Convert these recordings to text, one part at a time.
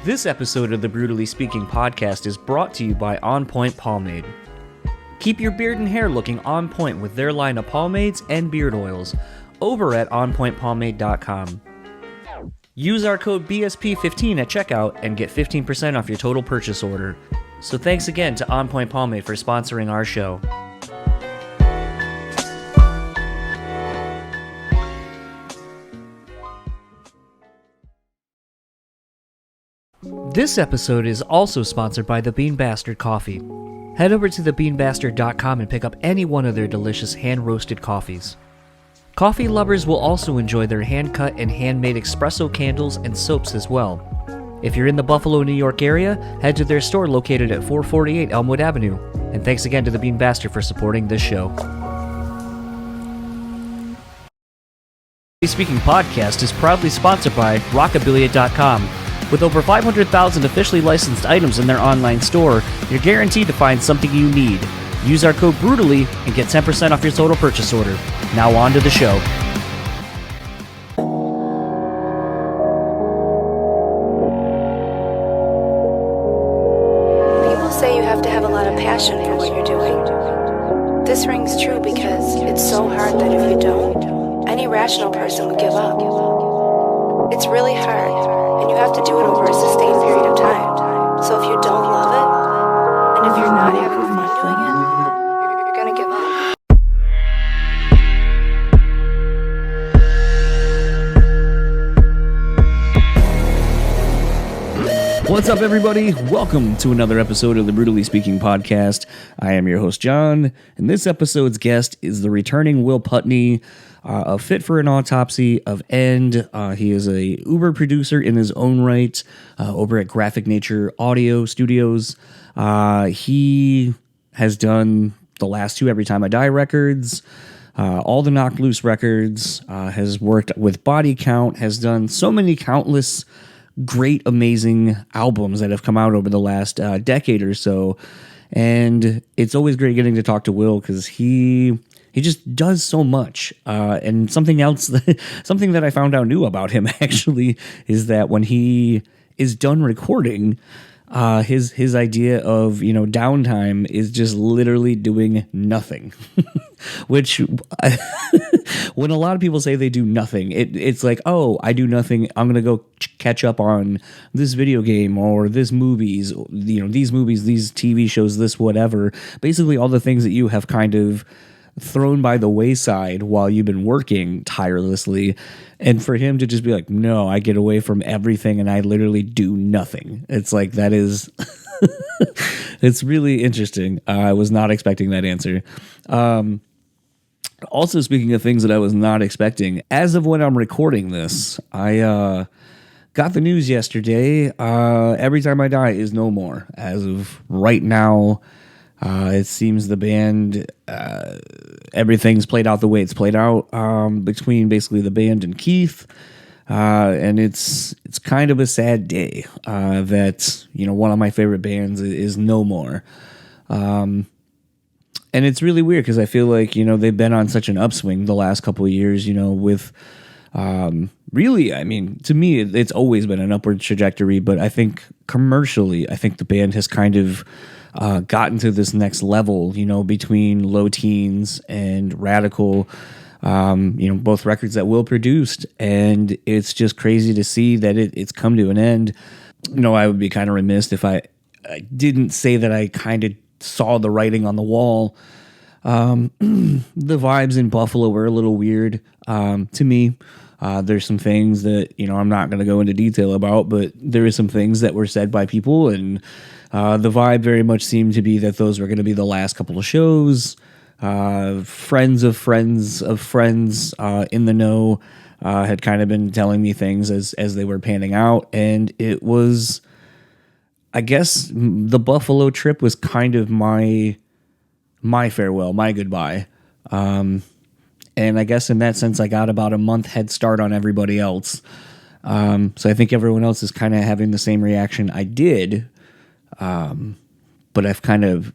This episode of the BREWtally Speaking podcast is brought to you by On Point Pomade. Keep your beard and hair looking on point with their line of pomades and beard oils over at onpointpomade.com. Use our code BSP15 at checkout and get 15% off your total purchase order. So thanks again to On Point Pomade for sponsoring our show. This episode is also sponsored by the Bean Bastard Coffee. Head over to thebeanbastard.com and pick up any one of their delicious hand-roasted coffees. Coffee lovers will also enjoy their hand-cut and handmade espresso candles and soaps as well. If you're in the Buffalo, New York area, head to their store located at 448 Elmwood Avenue. And thanks again to the Bean Bastard for supporting this show. The Speaking podcast is proudly sponsored by Rockabilia.com. With over 500,000 officially licensed items in their online store, you're guaranteed to find something you need. Use our code BREWtally and get 10% off your total purchase order. Now on to the show. People say you have to have a lot of passion for what you're doing. This rings true because it's so hard that if you don't, any rational person would give up. It's really hard. And you have to do it over a sustained period of time. So if you don't love it, and if you're not having fun doing it, you're gonna give up. What's up, everybody? Welcome to another episode of the BREWtally Speaking podcast. I am your host, John, and this episode's guest is the returning Will Putney, of Fit for an Autopsy, of End. He is a Uber producer in his own right over at Graphic Nature Audio Studios. He has done the last two Every Time I Die records, all the Knocked Loose records, has worked with Body Count, has done so many countless great, amazing albums that have come out over the last decade or so. And it's always great getting to talk to Will because he just does so much. And something that I found out new about him actually is that when he is done recording, his idea of, downtime is just literally doing nothing. Which when a lot of people say they do nothing, it's like, oh, I do nothing. I'm going to go catch up on this video game or this movies, these movies, these TV shows, this whatever. Basically all the things that you have kind of thrown by the wayside while you've been working tirelessly. And for him to just be like, no, I get away from everything and I literally do nothing. It's like, that is, it's really interesting. I was not expecting that answer. Also, speaking of things that I was not expecting, as of when I'm recording this, I got the news yesterday. Every Time I Die is no more. As of right now, it seems the band, everything's played out the way it's played out between basically the band and Keith. And it's kind of a sad day that, one of my favorite bands is no more. And it's really weird because I feel like, they've been on such an upswing the last couple of years, with really, I mean, to me, it's always been an upward trajectory. But I think commercially, the band has kind of gotten to this next level, between Low Teens and Radical, both records that Will produced. And it's just crazy to see that it's come to an end. I would be kind of remiss if I didn't say that I kind of saw the writing on the wall. The vibes in Buffalo were a little weird to me. There's some things that, I'm not going to go into detail about, but there is some things that were said by people, and the vibe very much seemed to be that those were going to be the last couple of shows. Friends of friends of friends in the know had kind of been telling me things as they were panning out, and it was, I guess, the Buffalo trip was kind of my farewell, my goodbye. And I guess in that sense, I got about a month head start on everybody else. So I think everyone else is kind of having the same reaction I did. But I've kind of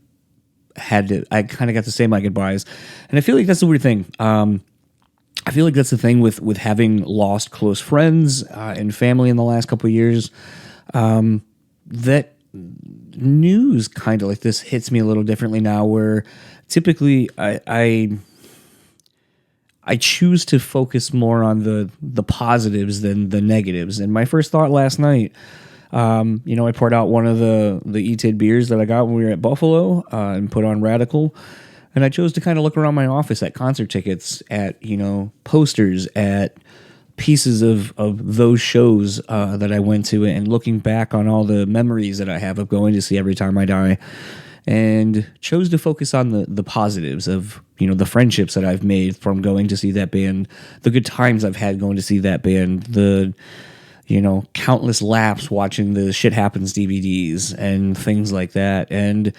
got to say my goodbyes. And I feel like that's the weird thing. I feel like that's the thing with having lost close friends and family in the last couple of years. that news kind of like this hits me a little differently now, where typically I choose to focus more on the positives than the negatives. And my first thought last night, I poured out one of the E-Tid beers that I got when we were at Buffalo and put on Radical. And I chose to kind of look around my office at concert tickets, at, posters, at pieces of those shows that I went to, and looking back on all the memories that I have of going to see Every Time I Die, and chose to focus on the positives of, the friendships that I've made from going to see that band, the good times I've had going to see that band, the, countless laps watching the Shit Happens DVDs and things like that. And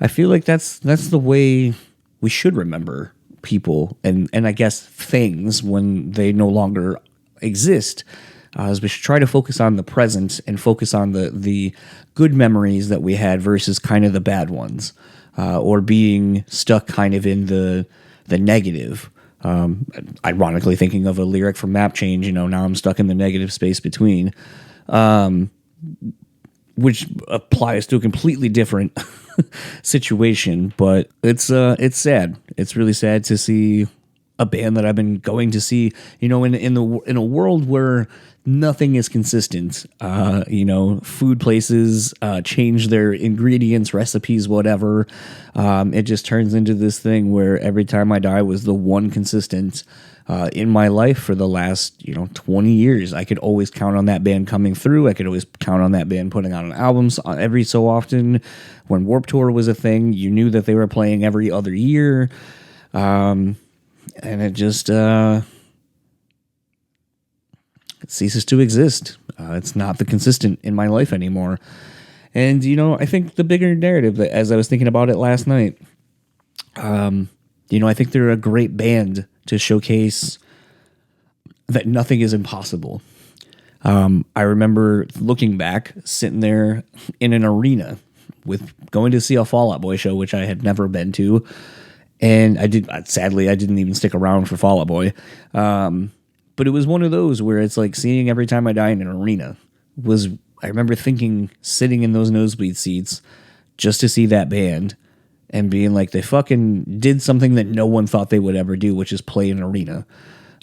I feel like that's the way we should remember people and I guess things when they no longer exist. As we should try to focus on the present and focus on the good memories that we had versus kind of the bad ones, or being stuck kind of in the negative. Ironically thinking of a lyric from Map Change, now I'm stuck in the negative space between, which applies to a completely different situation, but it's sad. It's really sad to see a band that I've been going to see, in a world where nothing is consistent. Food places change their ingredients, recipes, whatever. It just turns into this thing where Every Time I Die was the one consistent in my life for the last 20 years. I could always count on that band coming through. I could always count on that band putting out albums every so often. When Warped Tour was a thing, you knew that they were playing every other year. And it just it ceases to exist. It's not the consistent in my life anymore. And, I think the bigger narrative, that as I was thinking about it last night, I think they're a great band to showcase that nothing is impossible. I remember looking back, sitting there in an arena with going to see a Fall Out Boy show, which I had never been to. And I didn't even stick around for Fall Out Boy. But it was one of those where it's like seeing Every Time I Die in an arena I remember thinking, sitting in those nosebleed seats just to see that band and being like, they fucking did something that no one thought they would ever do, which is play an arena.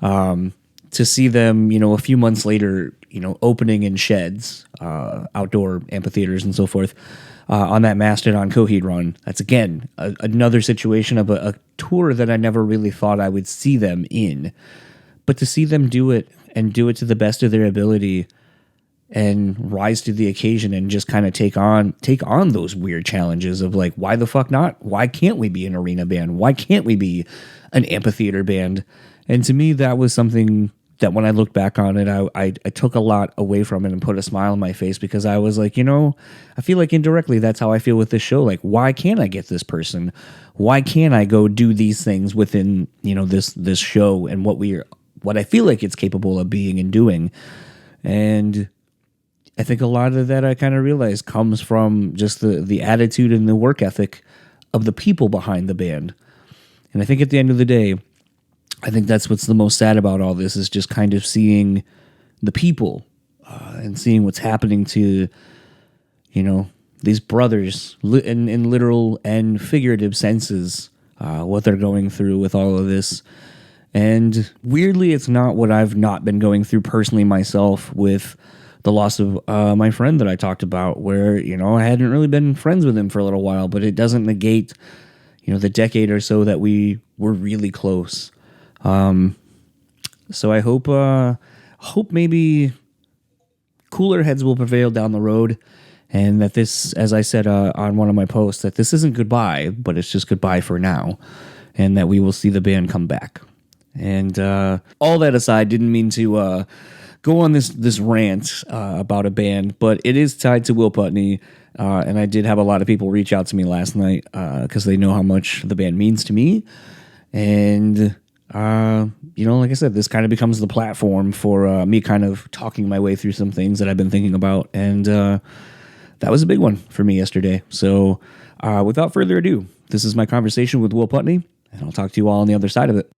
To see them, a few months later, opening in sheds, outdoor amphitheaters and so forth, on that Mastodon Coheed run. That's, again, another situation of a tour that I never really thought I would see them in. But to see them do it, and do it to the best of their ability, and rise to the occasion, and just kind of take on those weird challenges of like, why the fuck not? Why can't we be an arena band? Why can't we be an amphitheater band? And to me, that was something that when I looked back on it, I took a lot away from it and put a smile on my face, because I was like, I feel like indirectly that's how I feel with this show. Like, why can't I get this person? Why can't I go do these things within, this show and what I feel like it's capable of being and doing? And I think a lot of that, I kind of realized, comes from just the attitude and the work ethic of the people behind the band. And I think at the end of the day, I think that's what's the most sad about all this, is just kind of seeing the people and seeing what's happening to, these brothers in literal and figurative senses, what they're going through with all of this. And weirdly, it's not what I've not been going through personally myself with the loss of my friend that I talked about, where, I hadn't really been friends with him for a little while, but it doesn't negate, the decade or so that we were really close. So I hope maybe cooler heads will prevail down the road, and that this, as I said on one of my posts, that this isn't goodbye, but it's just goodbye for now, and that we will see the band come back. And all that aside, didn't mean to go on this rant about a band, but it is tied to Will Putney, and I did have a lot of people reach out to me last night because they know how much the band means to me. And like I said, this kind of becomes the platform for me kind of talking my way through some things that I've been thinking about, and that was a big one for me yesterday. So without further ado, this is my conversation with Will Putney, and I'll talk to you all on the other side of it.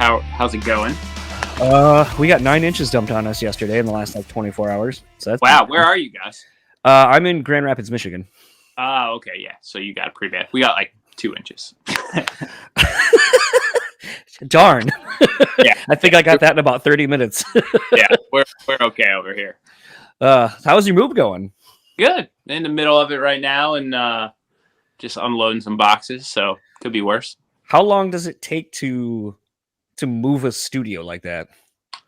How's it going? We got 9 inches dumped on us yesterday in the last 24 hours. So that's Wow, where are you guys? I'm in Grand Rapids, Michigan. Okay, yeah. So you got it pretty bad. We got 2 inches. Darn. Yeah, I think I got that in about 30 minutes. yeah. We're okay over here. How's your move going? Good. In the middle of it right now, and just unloading some boxes. So could be worse. How long does it take to move a studio like that?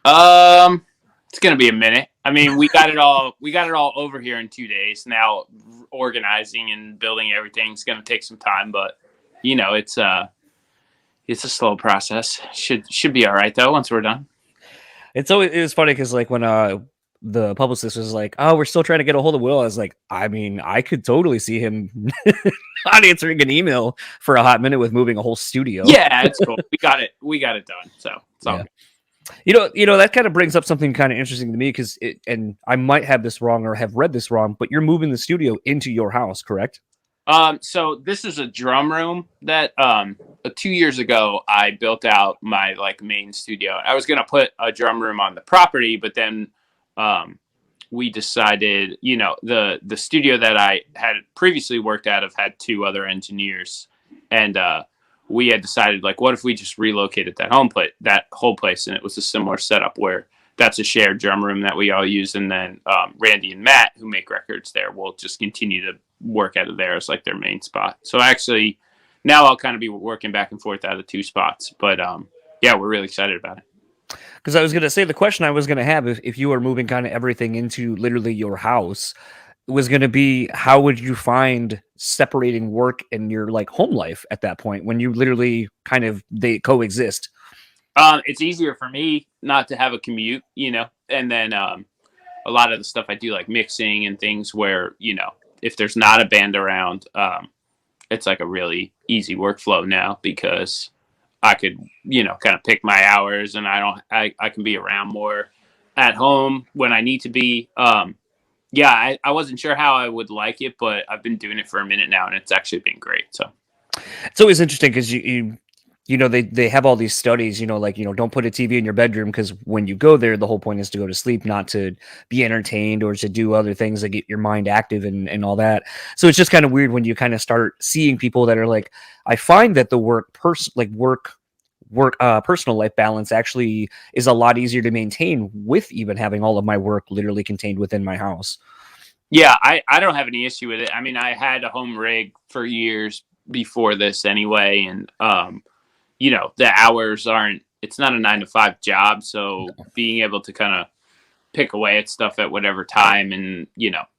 It's gonna be a minute. I mean, we got it all over here in 2 days. Now organizing and building everything's gonna take some time, but it's a slow process. Should be all right though once we're done. It was funny because when the publicist was like, "Oh, we're still trying to get a hold of Will," I was like, I mean, I could totally see him not answering an email for a hot minute with moving a whole studio. Yeah, it's cool. We got it done. So it's all good. You know that kind of brings up something kind of interesting to me because and I might have this wrong or have read this wrong, but you're moving the studio into your house, correct? So this is a drum room that 2 years ago I built out my main studio. I was gonna put a drum room on the property, but then we decided, the studio that I had previously worked out of had 2 other engineers, and we had decided what if we just relocated that whole place, and it was a similar setup where that's a shared drum room that we all use, and then Randy and Matt, who make records there, will just continue to work out of there as their main spot. So actually now I'll kind of be working back and forth out of 2 spots, but yeah, we're really excited about it. Because I was going to say the question I was going to have if you were moving kind of everything into literally your house was going to be, how would you find separating work and your home life at that point when you literally they coexist? It's easier for me not to have a commute, and then a lot of the stuff I do, like mixing and things where, if there's not a band around, it's a really easy workflow now because I could, kind of pick my hours, and I can be around more at home when I need to be. Yeah, I wasn't sure how I would like it, but I've been doing it for a minute now, and it's actually been great. So it's always interesting because they have all these studies, don't put a TV in your bedroom because when you go there, the whole point is to go to sleep, not to be entertained or to do other things that get your mind active and all that. So it's just kind of weird when you kind of start seeing people that are I find that the personal life balance actually is a lot easier to maintain with even having all of my work literally contained within my house. Yeah, I don't have any issue with it. I mean, I had a home rig for years before this anyway, and the hours it's not a 9-to-5 job. So being able to kind of pick away at stuff at whatever time and,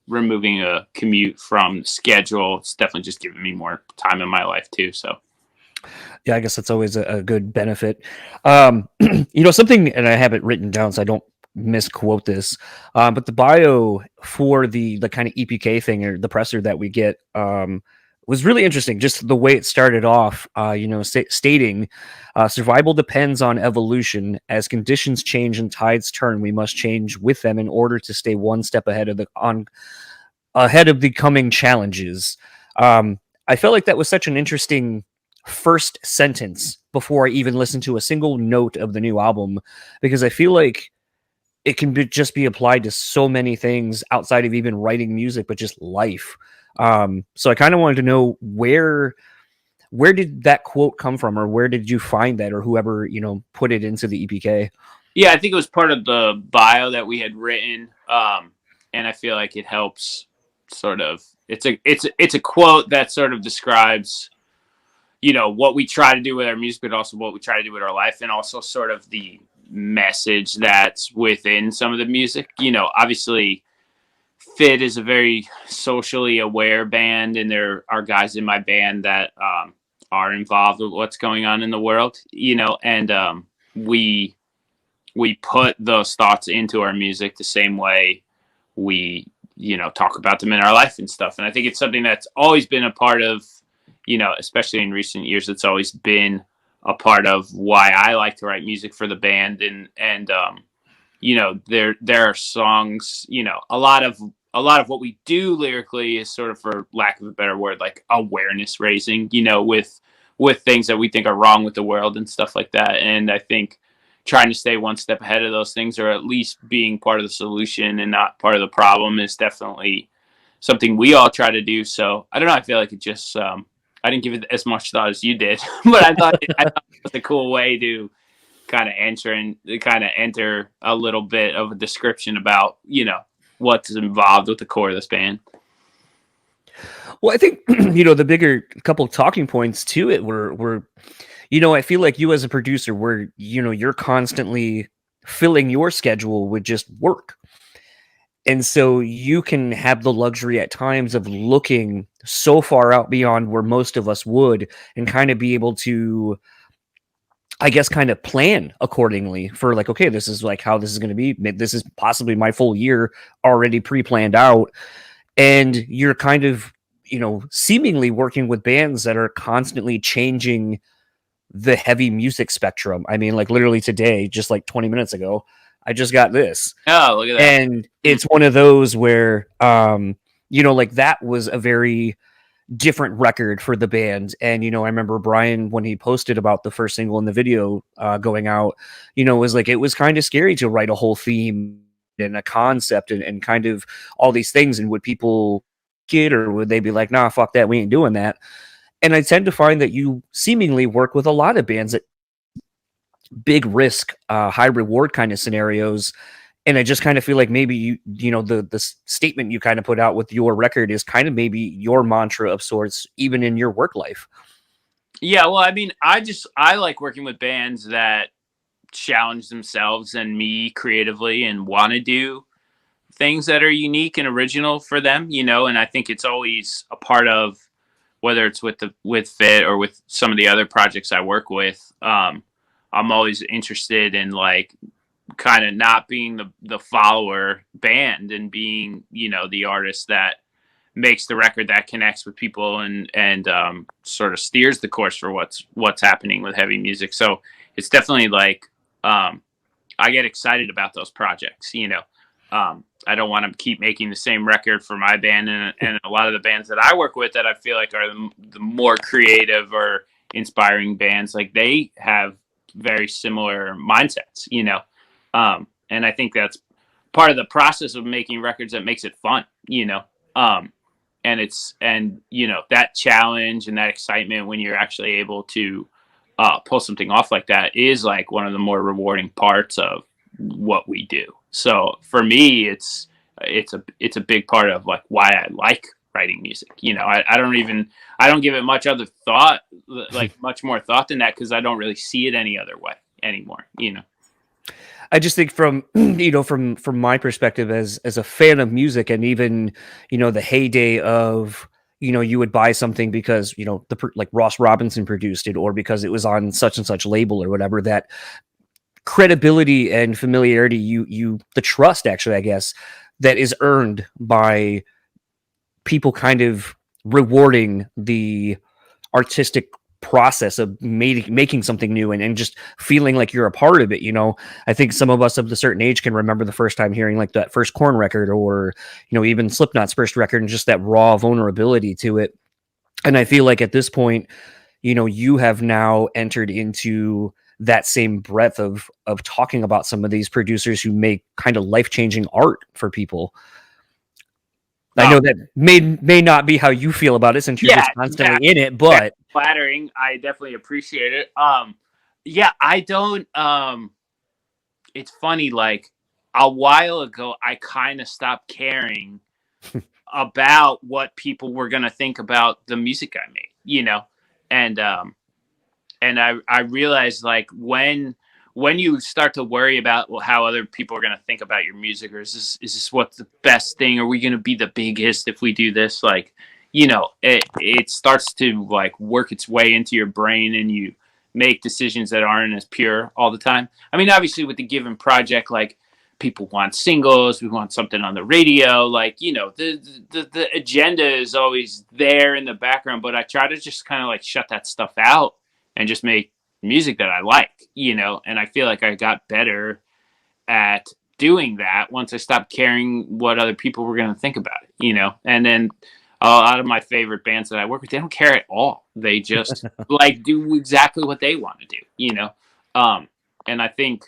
removing a commute from schedule, it's definitely just giving me more time in my life too. So yeah, I guess that's always a good benefit. Something, and I have it written down so I don't misquote this, but the bio for the kind of EPK thing or the presser that we get was really interesting. Just the way it started off, stating survival depends on evolution. As conditions change and tides turn, we must change with them in order to stay one step ahead of the coming challenges. I felt like that was such an interesting first sentence before I even listened to a single note of the new album, because I feel like it can just be applied to so many things outside of even writing music, but just life. So I kind of wanted to know where did that quote come from, or where did you find that, or whoever, put it into the EPK? Yeah, I think it was part of the bio that we had written. And I feel like it helps sort of, it's a quote that sort of describes, what we try to do with our music, but also what we try to do with our life, and also sort of the message that's within some of the music. Obviously Fit is a very socially aware band, and there are guys in my band that are involved with what's going on in the world, and we put those thoughts into our music the same way we, talk about them in our life and stuff. And I think it's something that's always been a part of, especially in recent years, it's always been a part of why I like to write music for the band. And there are songs, a lot of what we do lyrically is sort of, for lack of a better word, awareness raising, with with things that we think are wrong with the world and stuff like that. And I think trying to stay one step ahead of those things, or at least being part of the solution and not part of the problem, is definitely something we all try to do. So I don't know. I feel like it just, I didn't give it as much thought as you did, but I thought it was a cool way to kind of enter a little bit of a description about, what's involved with the core of this band. Well, I think the bigger couple talking points to it were I feel like you as a producer, where you're constantly filling your schedule with just work, and so you can have the luxury at times of looking so far out beyond where most of us would, and kind of be able to, I guess, kind of plan accordingly for, like, okay, this is like how this is going to be. This is possibly my full year already pre-planned out. And you're kind of, seemingly working with bands that are constantly changing the heavy music spectrum. I mean, like, literally today, just like 20 minutes ago, I just got this. Oh, look at that. And it's one of those where, like, that was a very different record for the band. And I remember Brian, when he posted about the first single in the video going out, was like, it was kind of scary to write a whole theme and a concept and kind of all these things. And would people get, or would they be like, nah, fuck that, we ain't doing that? And I tend to find that you seemingly work with a lot of bands that big risk, high reward kind of scenarios. And I just kind of feel like maybe the statement you kind of put out with your record is kind of maybe your mantra of sorts, even in your work life. Yeah, well, I mean, I like working with bands that challenge themselves and me creatively and want to do things that are unique and original for them, and I think it's always a part of, whether it's with Fit or with some of the other projects I work with. I'm always interested in, like, kind of not being the follower band and being, the artist that makes the record that connects with people and sort of steers the course for what's happening with heavy music. So it's definitely like, I get excited about those projects, I don't want to keep making the same record for my band and a lot of the bands that I work with that I feel like are the more creative or inspiring bands. Like, they have very similar mindsets, and I think that's part of the process of making records that makes it fun, and that challenge and that excitement when you're actually able to pull something off like that is like one of the more rewarding parts of what we do. So for me, it's a big part of, like, why I like writing music. I don't give it much other thought, like much more thought than that, because I don't really see it any other way anymore. I just think from from my perspective as a fan of music, and even the heyday of you would buy something because like Ross Robinson produced it, or because it was on such and such label or whatever, that credibility and familiarity, the trust, actually, I guess, that is earned by people kind of rewarding the artistic process of making something new and just feeling like you're a part of it. I think some of us of a certain age can remember the first time hearing, like, that first Korn record, or even Slipknot's first record, and just that raw vulnerability to it. And I feel like at this point, you have now entered into that same breadth of talking about some of these producers who make kind of life-changing art for people. I know that may not be how you feel about it, since you're just constantly in it, but that's flattering. I definitely appreciate it. I don't, it's funny, like, a while ago, I kind of stopped caring about what people were going to think about the music I made, and I realized, like, when you start to worry about, well, how other people are going to think about your music, or is this what's the best thing? Are we going to be the biggest if we do this? Like, it starts to, like, work its way into your brain, and you make decisions that aren't as pure all the time. I mean, obviously with the given project, like, people want singles, we want something on the radio, like, the agenda is always there in the background, but I try to just kind of, like, shut that stuff out and just make music that I like, and I feel like I got better at doing that once I stopped caring what other people were going to think about it, and then a lot of my favorite bands that I work with, they don't care at all. They just like do exactly what they want to do, you know? Um, and I think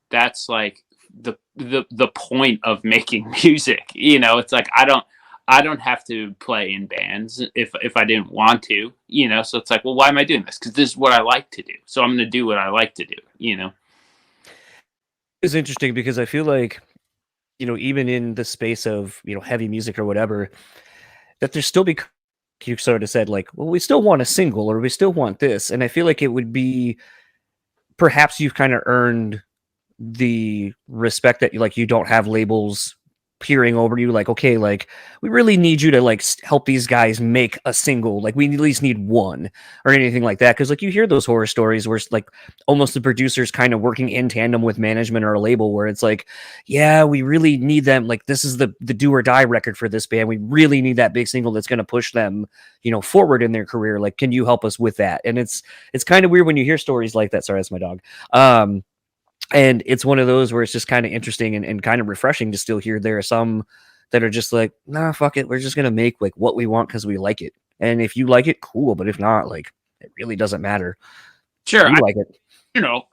that's like the point of making music, you know? It's like, I don't have to play in bands if I didn't want to, you know? So it's like, well, why am I doing this? Because this is what I like to do. So I'm going to do what I like to do, you know? It's interesting because I feel like, even in the space of, heavy music or whatever, that there's still be you sort of said like, well, we still want a single or we still want this. And I feel like it would be perhaps you've kind of earned the respect that you don't have labels peering over you like, okay, like we really need you to like help these guys make a single, like we at least need one or anything like that, because like you hear those horror stories where it's like almost the producers kind of working in tandem with management or a label where it's like, yeah, we really need them, like this is the do or die record for this band, we really need that big single that's going to push them forward in their career, like can you help us with that? And it's kind of weird when you hear stories like that. Sorry, that's my dog. And it's one of those where it's just kind of interesting and kind of refreshing to still hear there are some that are just like, nah, fuck it. We're just going to make like what we want because we like it. And if you like it, cool. But if not, like, it really doesn't matter. Sure. We like it.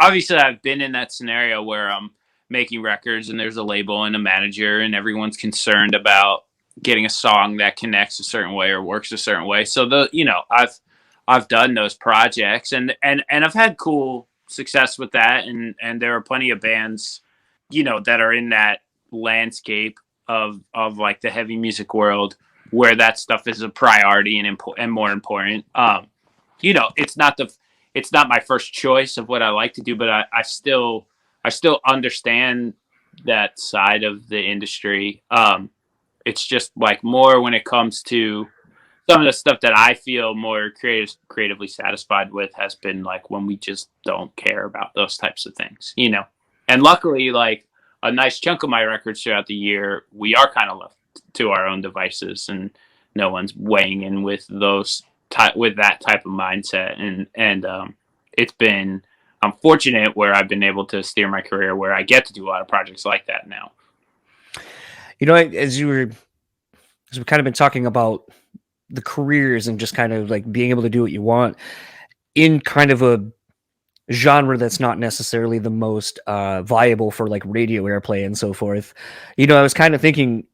Obviously I've been in that scenario where I'm making records and there's a label and a manager and everyone's concerned about getting a song that connects a certain way or works a certain way. So I've done those projects and I've had cool success with that. And there are plenty of bands, that are in that landscape of like the heavy music world where that stuff is a priority and more important. It's not my first choice of what I like to do, but I still understand that side of the industry. It's just like more when it comes to some of the stuff that I feel more creatively satisfied with has been like when we just don't care about those types of things. And luckily, like a nice chunk of my records throughout the year, we are kind of left to our own devices, and no one's weighing in with with that type of mindset. And it's been I'm fortunate where I've been able to steer my career where I get to do a lot of projects like that now. As we've kind of been talking about the careers and just kind of like being able to do what you want in kind of a genre that's not necessarily the most viable for like radio airplay and so forth. I was kind of thinking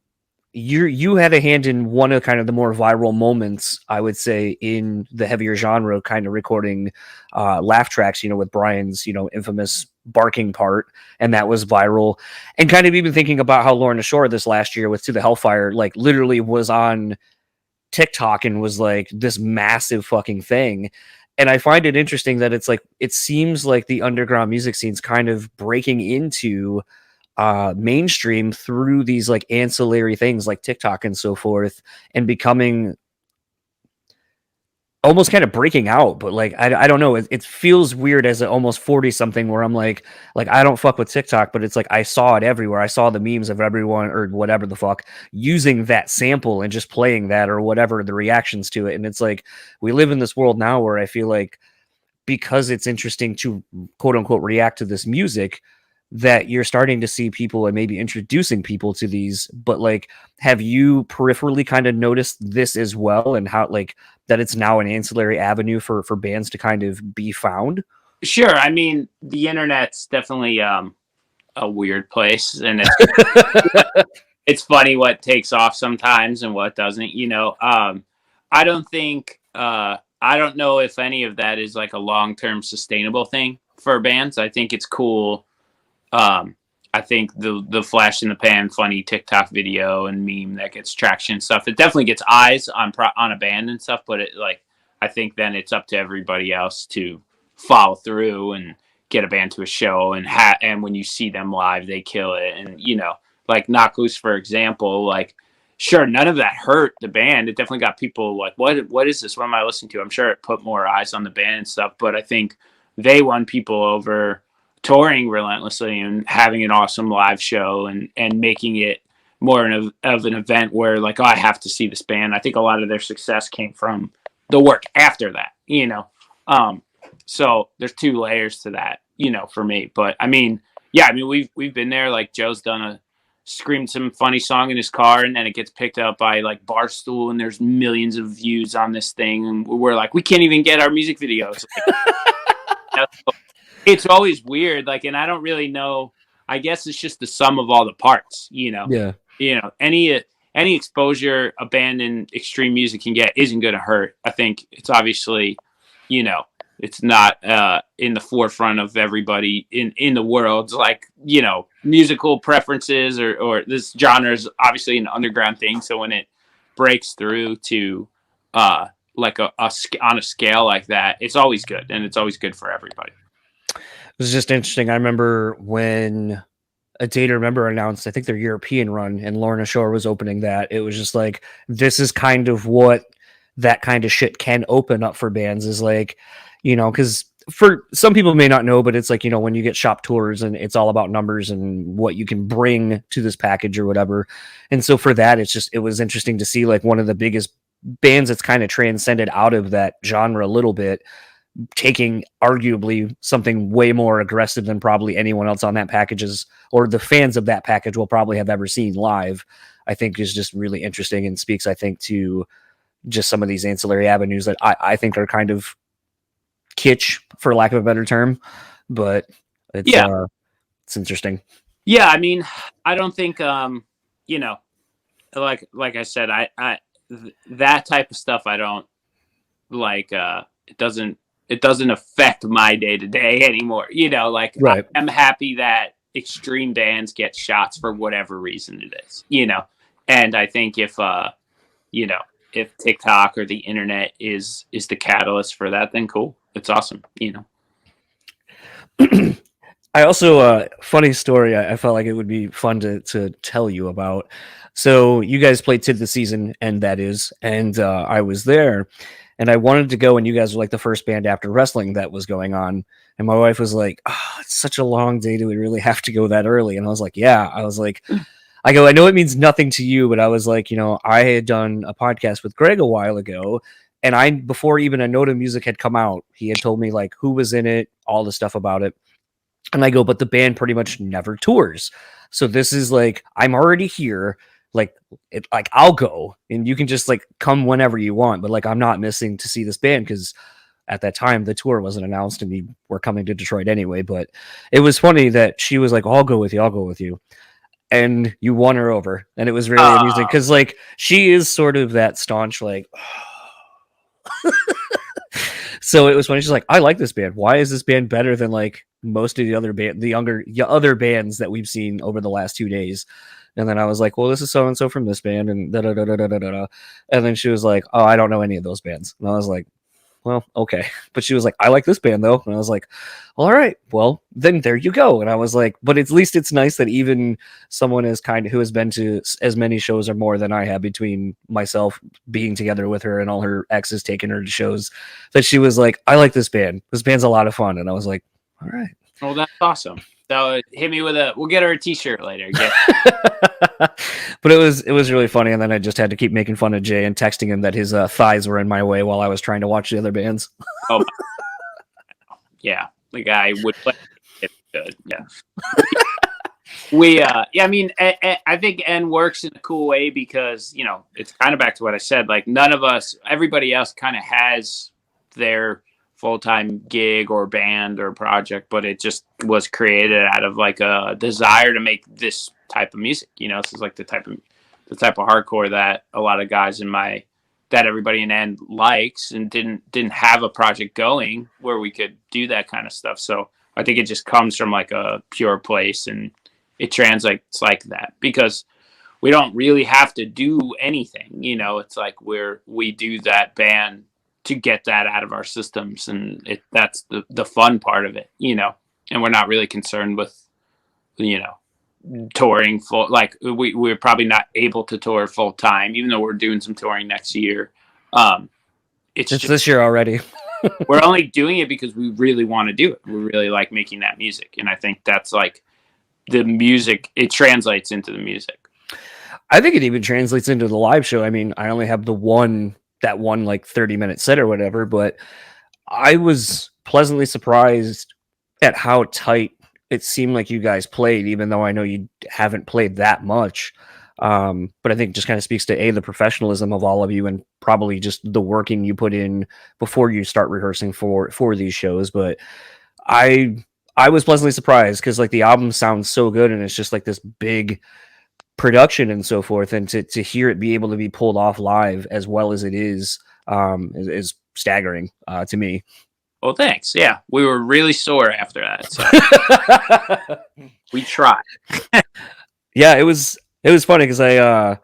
you had a hand in one of kind of the more viral moments, I would say, in the heavier genre, kind of recording laugh tracks, with Brian's, infamous barking part, and that was viral. And kind of even thinking about how Lorna Shore this last year with To the Hellfire, like literally was on TikTok and was like this massive fucking thing. And I find it interesting that it's like, it seems like the underground music scene's kind of breaking into mainstream through these like ancillary things like TikTok and so forth, and becoming almost kind of breaking out. But like I don't know, it feels weird as an almost 40 something where I'm like I don't fuck with TikTok, but it's like I saw it everywhere. I saw the memes of everyone or whatever the fuck using that sample and just playing that or whatever the reactions to it. And it's like we live in this world now where I feel like because it's interesting to quote unquote react to this music, that you're starting to see people and maybe introducing people to these. But like, have you peripherally kind of noticed this as well, and how like that it's now an ancillary avenue for bands to kind of be found? Sure. I mean, the internet's definitely a weird place, and it's funny what takes off sometimes and what doesn't. I don't think I don't know if any of that is like a long-term sustainable thing for bands. I think it's cool. I think the flash in the pan funny TikTok video and meme that gets traction and stuff, it definitely gets eyes on a band and stuff, but I think then it's up to everybody else to follow through and get a band to a show, and when you see them live they kill it. And like Knock Loose, for example, like sure, none of that hurt the band. It definitely got people like, what is this, what am I listening to? I'm sure it put more eyes on the band and stuff, but I think they won people over touring relentlessly and having an awesome live show and making it more of an event where like, oh, I have to see this band. I think a lot of their success came from the work after that. So there's two layers to that, for me. But I mean, yeah, I mean, we've been there. Like Joe's done screamed some funny song in his car, and then it gets picked up by like Barstool, and there's millions of views on this thing, and we're like, we can't even get our music videos. Like, it's always weird, like, and I don't really know. I guess it's just the sum of all the parts, Yeah. Any exposure a band in extreme music can get isn't going to hurt. I think it's obviously, it's not in the forefront of everybody in the world. Like, musical preferences or this genre is obviously an underground thing. So when it breaks through to like on a scale like that, it's always good, and it's always good for everybody. It was just interesting. I remember when A Day to Remember announced, I think, their European run, and Lorna Shore was opening that. It was just like, this is kind of what that kind of shit can open up for bands, is like, because for some people may not know, but it's like, when you get shop tours and it's all about numbers and what you can bring to this package or whatever. And so for that, it was interesting to see like one of the biggest bands that's kind of transcended out of that genre a little bit, taking arguably something way more aggressive than probably anyone else on that package or the fans of that package will probably have ever seen live. I think is just really interesting and speaks, I think, to just some of these ancillary avenues that I think are kind of kitsch, for lack of a better term, but it's interesting. Yeah, I mean, I don't think like I said, I that type of stuff I don't like. It doesn't affect my day to day anymore. Right. I'm happy that extreme bands get shots for whatever reason it is. And I think if TikTok or the internet is the catalyst for that, then cool. It's awesome. I also, funny story, I felt like it would be fun to tell you about. So you guys played Tid the Season, and I was there, and I wanted to go, and you guys were like the first band after wrestling that was going on. And my wife was like, oh, it's such a long day. Do we really have to go that early? And I was like, yeah. I was like, I know it means nothing to you, but I was like, I had done a podcast with Greg a while ago, and before even a note of music had come out, he had told me like who was in it, all the stuff about it. And I go, but the band pretty much never tours. So this is like, I'm already here. Like, I'll go and you can just like come whenever you want. But like, I'm not missing to see this band because at that time the tour wasn't announced and we were coming to Detroit anyway. But it was funny that she was like, I'll go with you. And you won her over. And it was really amusing because like, she is sort of that staunch, like, so it was funny. She's like, I like this band. Why is this band better than like most of the other bands that we've seen over the last 2 days? And then I was like, well, this is so and so from this band, and da da da da da da da. And then she was like, oh, I don't know any of those bands. And I was like, well, okay. But she was like, I like this band though. And I was like, all right, well, then there you go. And I was like, but at least it's nice that even someone who has been to as many shows or more than I have, between myself being together with her and all her exes taking her to shows, that she was like, I like this band. This band's a lot of fun. And I was like, all right. Well, that's awesome. So hit me with we'll get her a t-shirt later. But it was really funny, and then I just had to keep making fun of Jay and texting him that his thighs were in my way while I was trying to watch the other bands. Oh, yeah, the guy would play it good. Yeah, I mean, I think N works in a cool way because it's kind of back to what I said. Like everybody else kind of has their full-time gig or band or project, but it just was created out of like a desire to make this type of music. This is like the type of hardcore that a lot of guys that everybody in N likes, and didn't have a project going where we could do that kind of stuff. So I think it just comes from like a pure place, and it translates like that because we don't really have to do anything. It's like we do that band to get that out of our systems, and that's the fun part of it, and we're not really concerned with, touring full, like we're probably not able to tour full time, even though we're doing some touring next year. It's just this year already. We're only doing it because we really want to do it. We really like making that music. And I think that's like the music, it translates into the music. I think it even translates into the live show. I mean, I only have that one like 30-minute set or whatever, but I was pleasantly surprised at how tight it seemed like you guys played, even though I know you haven't played that much. But I think it just kind of speaks to the professionalism of all of you, and probably just the working you put in before you start rehearsing for these shows. But I was pleasantly surprised because like the album sounds so good, and it's just like this big production and so forth, and to hear it be able to be pulled off live as well as it is staggering to me. Well, thanks. Yeah, we were really sore after that, so we tried. Yeah, it was funny because I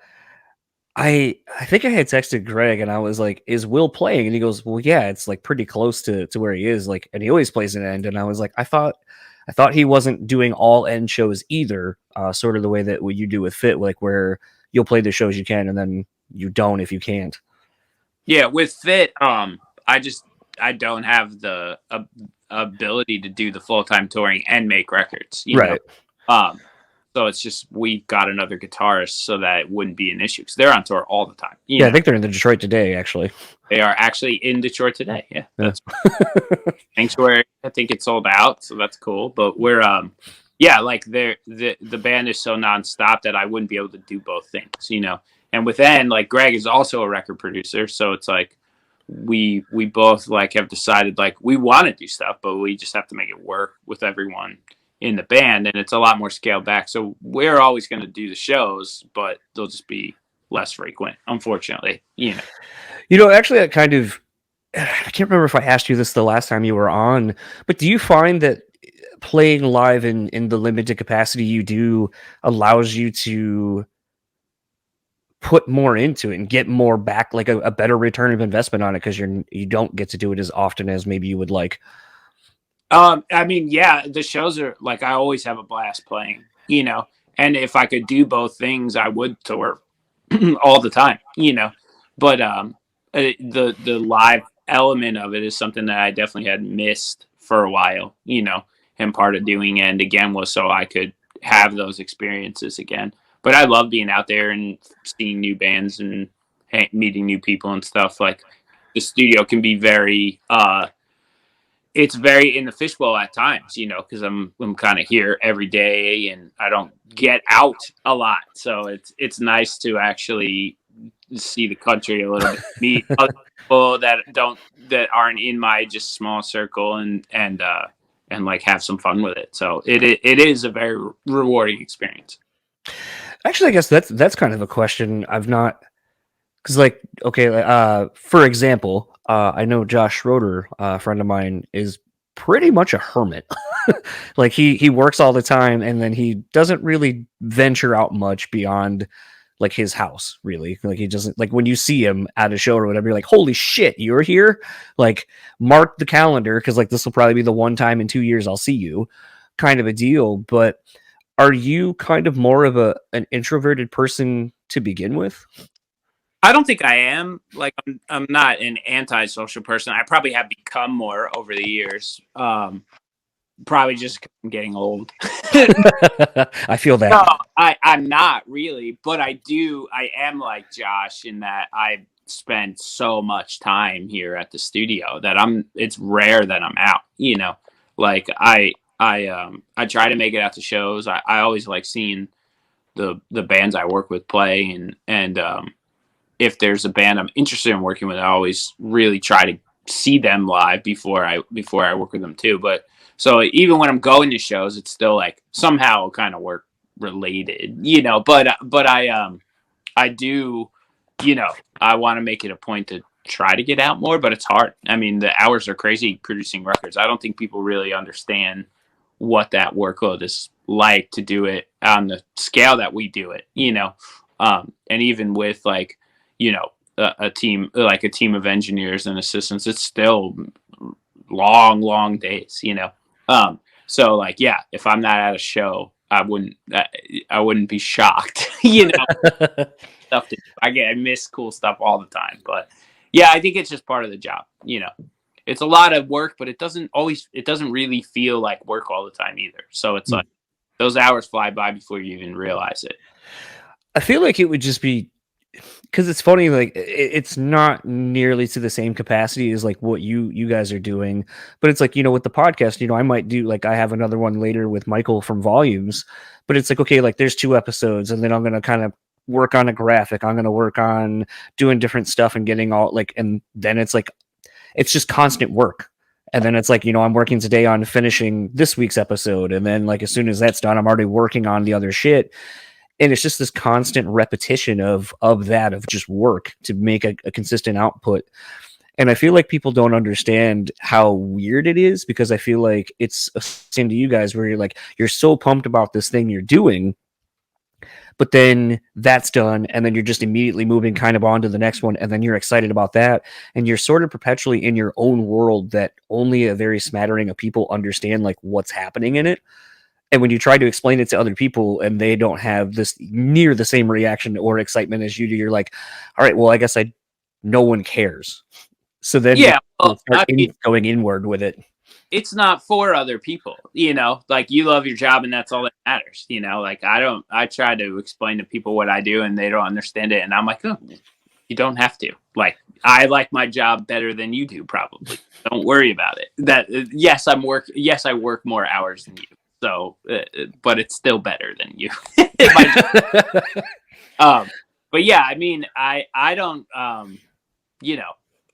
think I had texted Greg and I was like, "Is Will playing?" And he goes, "Well, yeah, it's like pretty close to where he is, like, and he always plays an end." And I was like, I thought he wasn't doing all end shows either, sort of the way that what you do with Fit, like where you'll play the shows you can and then you don't if you can't. Yeah, with Fit, I don't have the ability to do the full-time touring and make records, you know. So it's just we got another guitarist so that it wouldn't be an issue because they're on tour all the time. Yeah, I think they're in Detroit today, actually. They are actually in Detroit today. Yeah. That's Sanctuary. I think it's sold out, so that's cool. But we're yeah, like the band is so nonstop that I wouldn't be able to do both things, you know. And with N, like Greg is also a record producer, so it's like we both like have decided like we want to do stuff, but we just have to make it work with everyone in the band, and it's a lot more scaled back. So we're always going to do the shows, but they'll just be less frequent, unfortunately. You know, actually, I can't remember if I asked you this the last time you were on, but do you find that playing live in the limited capacity you do allows you to put more into it and get more back, like a better return of investment on it, because you don't get to do it as often as maybe you would like? I mean, yeah, the shows are like I always have a blast playing, you know, and if I could do both things, I would tour all the time, you know. But the live element of it is something that I definitely had missed for a while, you know, and part of doing it again was so I could have those experiences again. But I love being out there and seeing new bands and meeting new people and stuff. Like the studio can be very it's very in the fishbowl at times, you know, because I'm kind of here every day and I don't get out a lot. So it's nice to actually see the country a little bit, meet other people that aren't in my just small circle and like have some fun with it. So it is a very rewarding experience. Actually, I guess that's kind of a question I've not, because like, okay, for example, I know Josh Schroeder, a friend of mine, is pretty much a hermit. Like he works all the time, and then he doesn't really venture out much beyond like his house, really. Like he doesn't, like when you see him at a show or whatever, you're like, holy shit, you're here. Like mark the calendar, because like this will probably be the one time in 2 years I'll see you, kind of a deal. But are you kind of more of an introverted person to begin with? I don't think I am. Like I'm not an antisocial person. I probably have become more over the years. Probably just 'cause I'm getting old. I feel that. No, I'm not really, but I am like Josh in that I spend so much time here at the studio that it's rare that I'm out, you know. Like I try to make it out to shows. I always like seeing the bands I work with play, and if there's a band I'm interested in working with, I always really try to see them live before I work with them too. But so even when I'm going to shows, it's still like somehow kind of work related, you know. But I do, you know, I want to make it a point to try to get out more, but it's hard. I mean, the hours are crazy producing records. I don't think people really understand what that workload is like to do it on the scale that we do it, you know. And even with like, you know, a team of engineers and assistants, it's still long days, you know. So like, yeah, if I'm not at a show, I wouldn't be shocked, you know. Stuff I miss cool stuff all the time, but yeah, I think it's just part of the job, you know. It's a lot of work, but it doesn't really feel like work all the time either. So it's like those hours fly by before you even realize it. I feel like it would just be because it's funny, like it's not nearly to the same capacity as like what you guys are doing, but it's like, with the podcast, I might do, like, I have another one later with Michael from Volumes, but it's like, okay, like there's 2 episodes, and then I'm gonna kind of work on a graphic, I'm gonna work on doing different stuff and getting all like, and then it's like it's just constant work. And then it's like, I'm working today on finishing this week's episode, and then like as soon as that's done, I'm already working on the other shit, and it's just this constant repetition of just work to make a consistent output. And I feel like people don't understand how weird it is, because I feel like it's a same to you guys, where you're so pumped about this thing you're doing, but then that's done, and then you're just immediately moving kind of on to the next one, and then you're excited about that, and you're sort of perpetually in your own world that only a very smattering of people understand, like, what's happening in it. And when you try to explain it to other people and they don't have this near the same reaction or excitement as you do, you're like, all right, well, I guess no one cares. So then Yeah, you start going inward with it. It's not for other people, like you love your job and that's all that matters, like I try to explain to people what I do and they don't understand it. And I'm like, oh, you don't have to. Like, I like my job better than you do, probably. Don't worry about it. Yes, I work more hours than you. So, but it's still better than you. But yeah, I mean, I don't,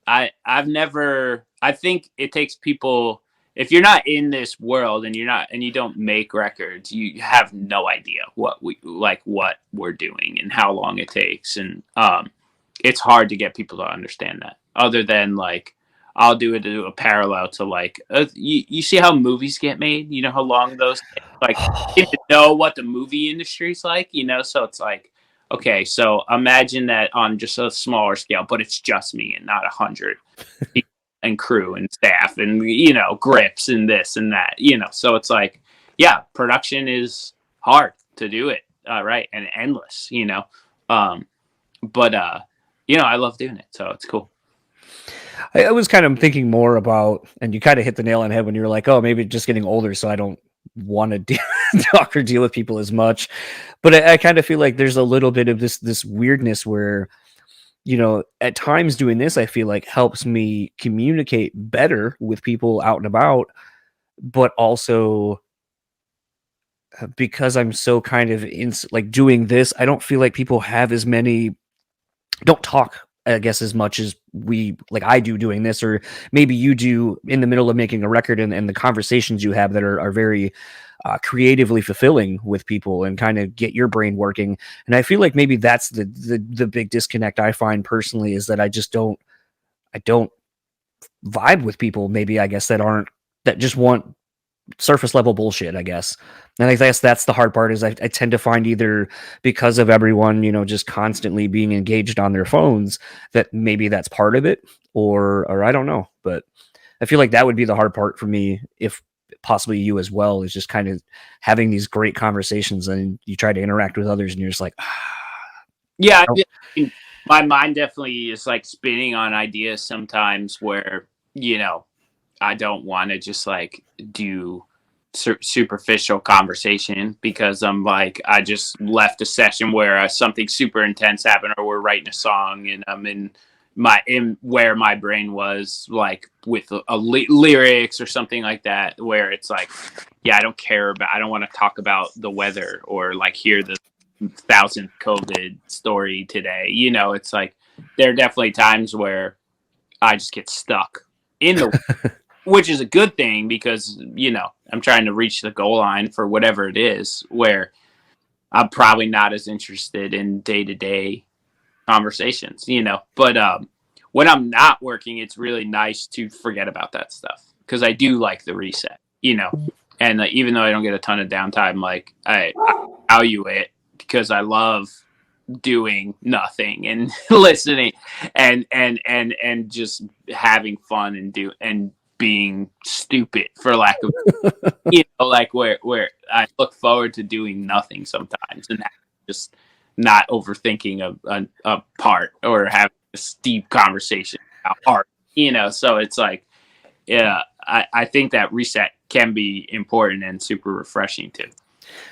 I've never, I think it takes people, if you're not in this world and you don't make records, you have no idea what we're doing and how long it takes. And, it's hard to get people to understand that, other than like, I'll do a parallel to like, you see how movies get made, how long those take? Like, you know what the movie industry's like, so it's like, okay, so imagine that on just a smaller scale, but it's just me and not 100 people and crew and staff and, grips and this and that, so it's like, yeah, production is hard to do it, right, and endless, but I love doing it, so it's cool. I was kind of thinking more about, and you kind of hit the nail on the head when you were like, oh, maybe just getting older, so I don't want to talk or deal with people as much. But I kind of feel like there's a little bit of this weirdness where, at times doing this, I feel like helps me communicate better with people out and about, but also because I'm so kind of like doing this, I don't feel like people have as many, don't talk, I guess, as much as I do doing this, or maybe you do in the middle of making a record, and the conversations you have that are very creatively fulfilling with people and kind of get your brain working. And I feel like maybe that's the big disconnect I find personally, is that I don't vibe with people, maybe, I guess, that just want surface level bullshit, I guess. And I guess that's the hard part, is I tend to find, either because of everyone, just constantly being engaged on their phones, that maybe that's part of it, or I don't know. But I feel like that would be the hard part for me, if possibly you as well, is just kind of having these great conversations and you try to interact with others and you're just like, yeah, my mind definitely is like spinning on ideas sometimes, where, I don't want to just like do superficial conversation, because I'm like, I just left a session where something super intense happened, or we're writing a song and I'm in where my brain was, like with lyrics or something like that, where it's like, yeah, I don't want to talk about the weather or like hear the 1,000th COVID story today. It's like, there are definitely times where I just get stuck in the which is a good thing, because, I'm trying to reach the goal line for whatever it is, where I'm probably not as interested in day-to-day conversations, but when I'm not working, it's really nice to forget about that stuff, because I do like the reset, and even though I don't get a ton of downtime, like I value it, because I love doing nothing and listening and just having fun and being stupid, for lack of, like where I look forward to doing nothing sometimes, and just not overthinking a part or having a deep conversation about art, so it's like, yeah, I think that reset can be important and super refreshing too.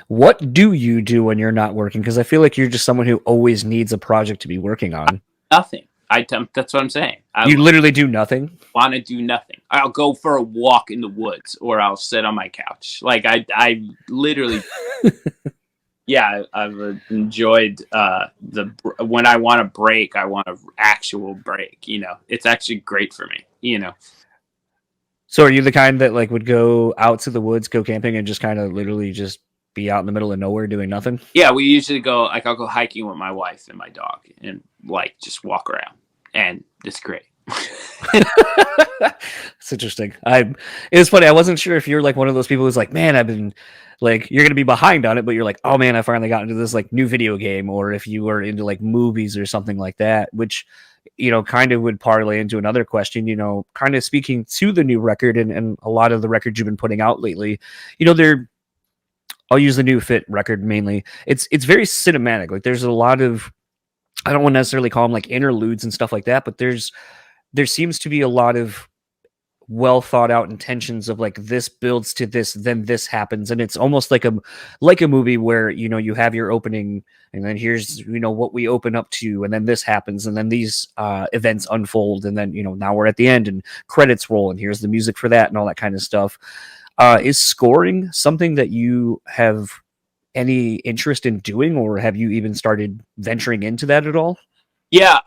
What do you do when you're not working? Because I feel like you're just someone who always needs a project to be working on. Nothing. That's what I'm saying. I You literally do nothing. want to do nothing. I'll go for a walk in the woods, or I'll sit on my couch. Like I literally, yeah, I've enjoyed when I want a break, I want an actual break. It's actually great for me. So are you the kind that like would go out to the woods, go camping, and just kind of literally just be out in the middle of nowhere doing nothing? Yeah, we usually go, like, I'll go hiking with my wife and my dog, and like just walk around, and it's great. It's interesting. It was funny. I wasn't sure if you're like one of those people who's like, man, I've been like, you're gonna be behind on it, but you're like, oh man, I finally got into this like new video game, or if you were into like movies or something like that, which kind of would parlay into another question. Kind of speaking to the new record and a lot of the records you've been putting out lately. They're I'll use the new Fit record mainly. It's very cinematic. Like there's a lot of, I don't want to necessarily call them like interludes and stuff like that, but there seems to be a lot of well thought out intentions of like this builds to this, then this happens, and it's almost like a movie where you have your opening, and then here's what we open up to, and then this happens, and then these events unfold, and then now we're at the end and credits roll, and here's the music for that and all that kind of stuff. Is scoring something that you have any interest in doing, or have you even started venturing into that at all? Yeah,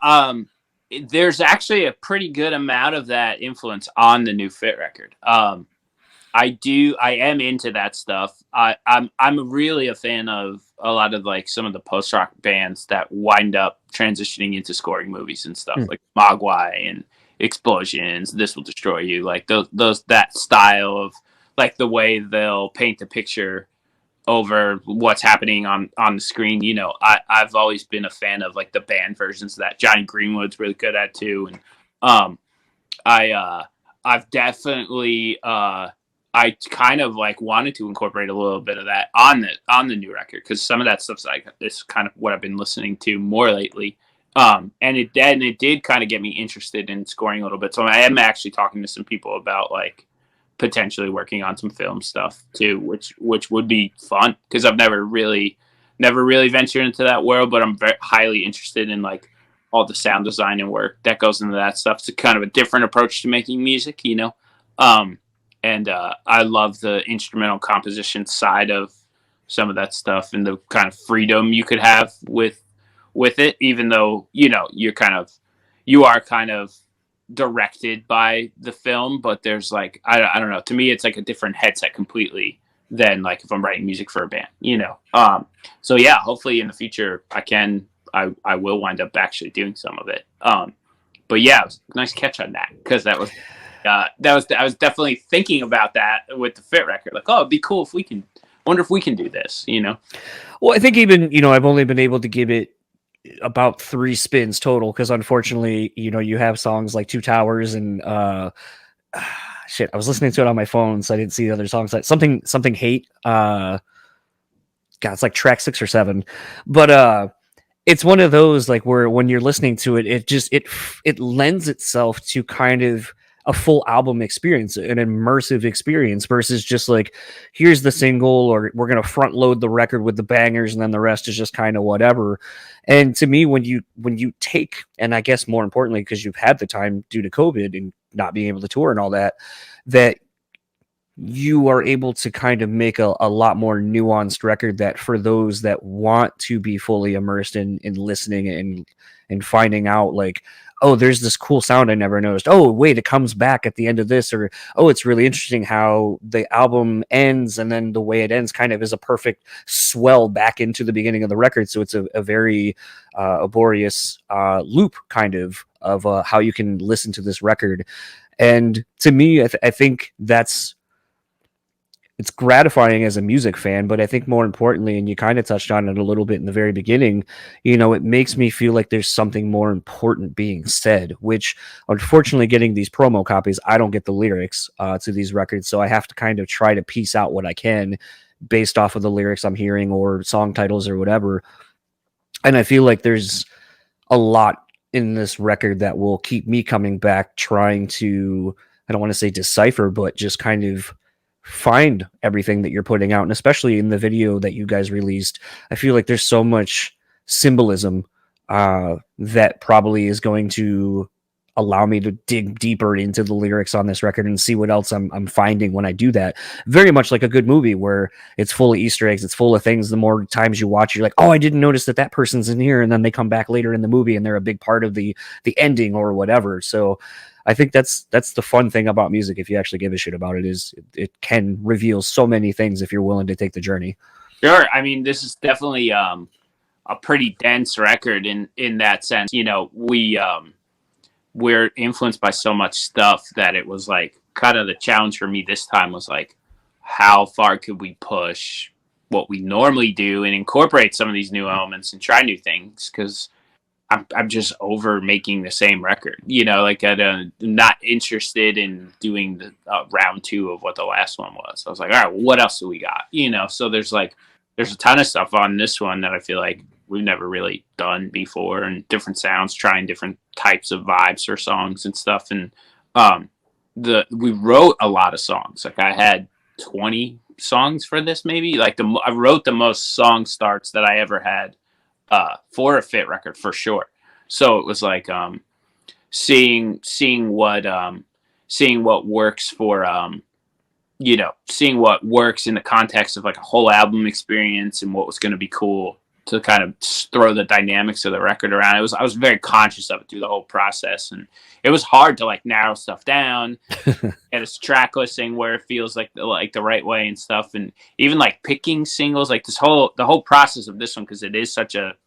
there's actually a pretty good amount of that influence on the new Fit record. I am into that stuff. I'm really a fan of a lot of like some of the post rock bands that wind up transitioning into scoring movies and stuff, like Mogwai and Explosions, This Will Destroy You, like those that style of like the way they'll paint the picture over what's happening on the screen. I've always been a fan of like the band versions of that. Johnny Greenwood's really good at too, and I've definitely I kind of like wanted to incorporate a little bit of that on the new record, because some of that stuff's like it's kind of what I've been listening to more lately. And it did kind of get me interested in scoring a little bit. So I am actually talking to some people about like potentially working on some film stuff too, which would be fun, because I've never really ventured into that world, but I'm very highly interested in like all the sound design and work that goes into that stuff. It's a kind of a different approach to making music, and I love the instrumental composition side of some of that stuff, and the kind of freedom you could have with it, even though you are kind of directed by the film, but there's like I don't know, to me it's like a different headset completely than like if I'm writing music for a band. So yeah, hopefully in the future I will wind up actually doing some of it. But yeah, it was a nice catch on that, because I was definitely thinking about that with the Fit record, like, oh, it'd be cool if we can do this. Well, I think even I've only been able to give it about 3 spins total, because unfortunately you have songs like Two Towers and shit, I was listening to it on my phone, so I didn't see the other songs, like something hate, god, it's like track 6 or 7, but it's one of those like where when you're listening to it, it lends itself to kind of a full album experience, an immersive experience, versus just like, here's the single, or we're going to front load the record with the bangers and then the rest is just kind of whatever. And to me, when you take, and I guess more importantly, because you've had the time due to COVID and not being able to tour and all that, that you are able to kind of make a lot more nuanced record that for those that want to be fully immersed in listening and finding out like, oh, there's this cool sound I never noticed. Oh, wait, it comes back at the end of this, or oh, it's really interesting how the album ends, and then the way it ends kind of is a perfect swell back into the beginning of the record. So it's a very laborious loop kind of how you can listen to this record. And to me, I think it's gratifying as a music fan, but I think more importantly, and you kind of touched on it a little bit in the very beginning, it makes me feel like there's something more important being said, which unfortunately getting these promo copies, I don't get the lyrics to these records. So I have to kind of try to piece out what I can based off of the lyrics I'm hearing or song titles or whatever. And I feel like there's a lot in this record that will keep me coming back, trying to, I don't want to say decipher, but just kind of find everything that you're putting out. And especially in the video that you guys released, I feel like there's so much symbolism that probably is going to allow me to dig deeper into the lyrics on this record and see what else I'm finding when I do that. Very much like a good movie where it's full of Easter eggs, it's full of things. The more times you watch, you're like, oh, I didn't notice that person's in here, and then they come back later in the movie and they're a big part of the ending or whatever. So I think that's the fun thing about music. If you actually give a shit about it, is it can reveal so many things if you're willing to take the journey. Sure. I mean, this is definitely a pretty dense record in that sense. You know, we're influenced by so much stuff that it was like kind of the challenge for me this time was like, how far could we push what we normally do and incorporate some of these new elements and try new things? Because I'm just over making the same record, you know, like I'm not interested in doing the round 2 of what the last one was. I was like, all right, well, what else do we got? You know, so there's a ton of stuff on this one that I feel like we've never really done before, and different sounds, trying different types of vibes for songs and stuff. And we wrote a lot of songs. Like I had 20 songs for this, maybe. Like I wrote the most song starts that I ever had for a Fit record for sure. So it was like seeing what works for you know, seeing what works in the context of like a whole album experience and what was going to be cool to kind of throw the dynamics of the record around. I was very conscious of it through the whole process, and it was hard to like narrow stuff down and it's track listing where it feels like the right way and stuff. And even like picking singles, like the whole process of this one, because it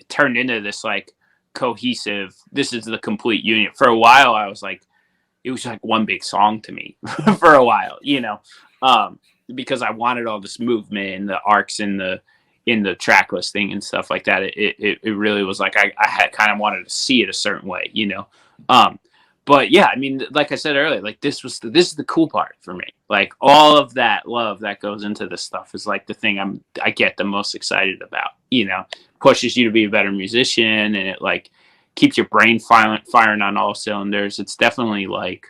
turned into this like cohesive, this is the complete unit. For a while I was like, it was like one big song to me for a while, you know, because I wanted all this movement and the arcs in the track listing and stuff like that. It really was like I had kind of wanted to see it a certain way, you know. But yeah, I mean, like I said earlier, like this is the cool part for me. Like all of that love that goes into this stuff is like the thing I get the most excited about, you know. Pushes you to be a better musician, and it like keeps your brain firing on all cylinders. It's definitely like,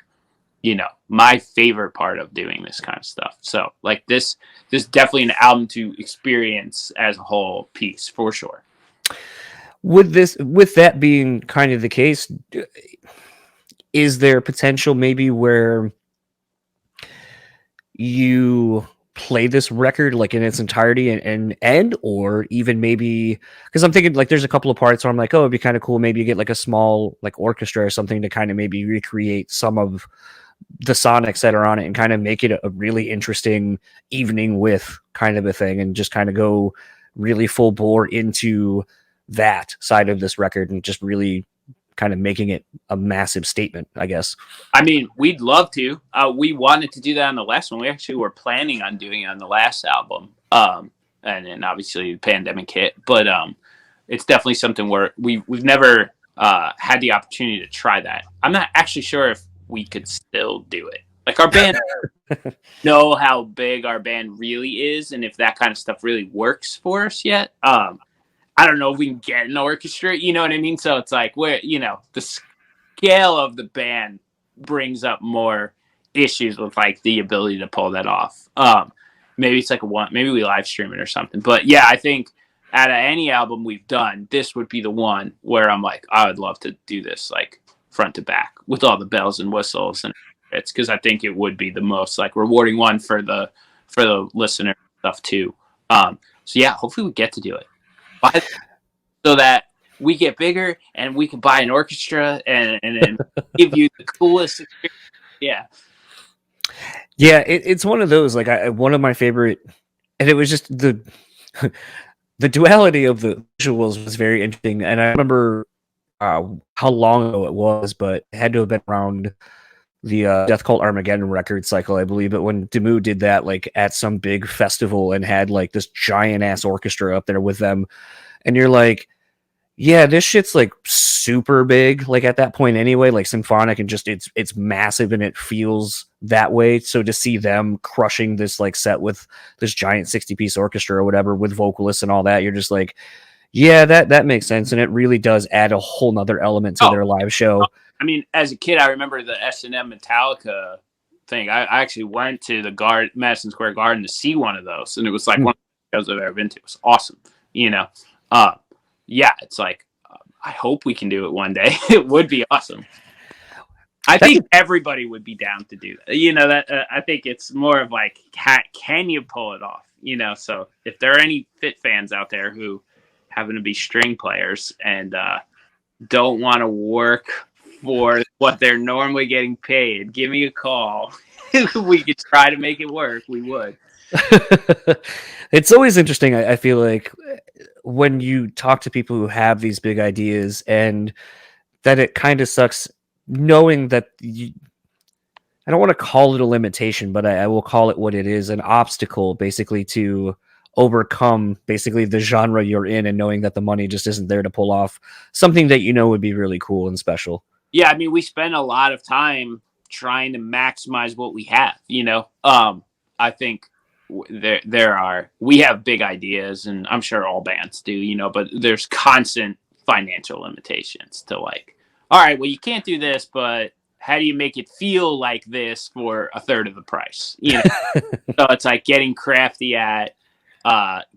you know, my favorite part of doing this kind of stuff. So like this definitely an album to experience as a whole piece for sure. With that being kind of the case, is there potential maybe where you play this record like in its entirety and or even maybe, because I'm thinking like there's a couple of parts where I'm like, oh, it'd be kind of cool maybe you get like a small like orchestra or something to kind of maybe recreate some of the sonics that are on it and kind of make it a really interesting evening with kind of a thing, and just kind of go really full bore into that side of this record and just really kind of making it a massive statement, I guess. I mean, we'd love to. We wanted to do that on the last one. We actually were planning on doing it on the last album. And then obviously the pandemic hit, but it's definitely something where we've never had the opportunity to try that. I'm not actually sure if we could still do it. Like our band know how big our band really is, and if that kind of stuff really works for us yet. I don't know if we can get an orchestra, you know what I mean? So it's like, where, you know, the scale of the band brings up more issues with like the ability to pull that off. Maybe it's like maybe we live stream it or something. But yeah, I think out of any album we've done, this would be the one where I'm like, I would love to do this like front to back with all the bells and whistles, and it's because I think it would be the most like rewarding one for the listener stuff too. So yeah, hopefully we get to do it. So that we get bigger and we can buy an orchestra and then give you the coolest experience. Yeah, it's one of those like one of my favorite, and it was just the duality of the visuals was very interesting. And I remember how long ago it was, but it had to have been around the Death Cult Armageddon record cycle, I believe. But when Demu did that, like at some big festival and had like this giant ass orchestra up there with them, and you're like, yeah, this shit's like super big, like at that point anyway, like symphonic, and just it's massive and it feels that way. So to see them crushing this like set with this giant 60-piece orchestra or whatever with vocalists and all that, you're just like, yeah, that makes sense. And it really does add a whole nother element to their live show. I mean, as a kid, I remember the S&M Metallica thing. I actually went to the Madison Square Garden to see one of those, and it was like one of the shows I've ever been to. It was awesome, you know. Yeah, it's like I hope we can do it one day. It would be awesome. I think everybody would be down to do that. You know, that I think it's more of like, can you pull it off? You know, so if there are any Fit fans out there who happen to be string players and don't want to work for what they're normally getting paid, give me a call. We could try to make it work. We would. It's always interesting. I feel like when you talk to people who have these big ideas, and that it kind of sucks knowing that I don't want to call it a limitation, but I will call it what it is, an obstacle basically to overcome basically the genre you're in, and knowing that the money just isn't there to pull off something that you know would be really cool and special. Yeah, I mean, we spend a lot of time trying to maximize what we have, you know. I think we have big ideas, and I'm sure all bands do, you know, but there's constant financial limitations to like, all right, well, you can't do this, but how do you make it feel like this for a third of the price? You know, so it's like getting crafty at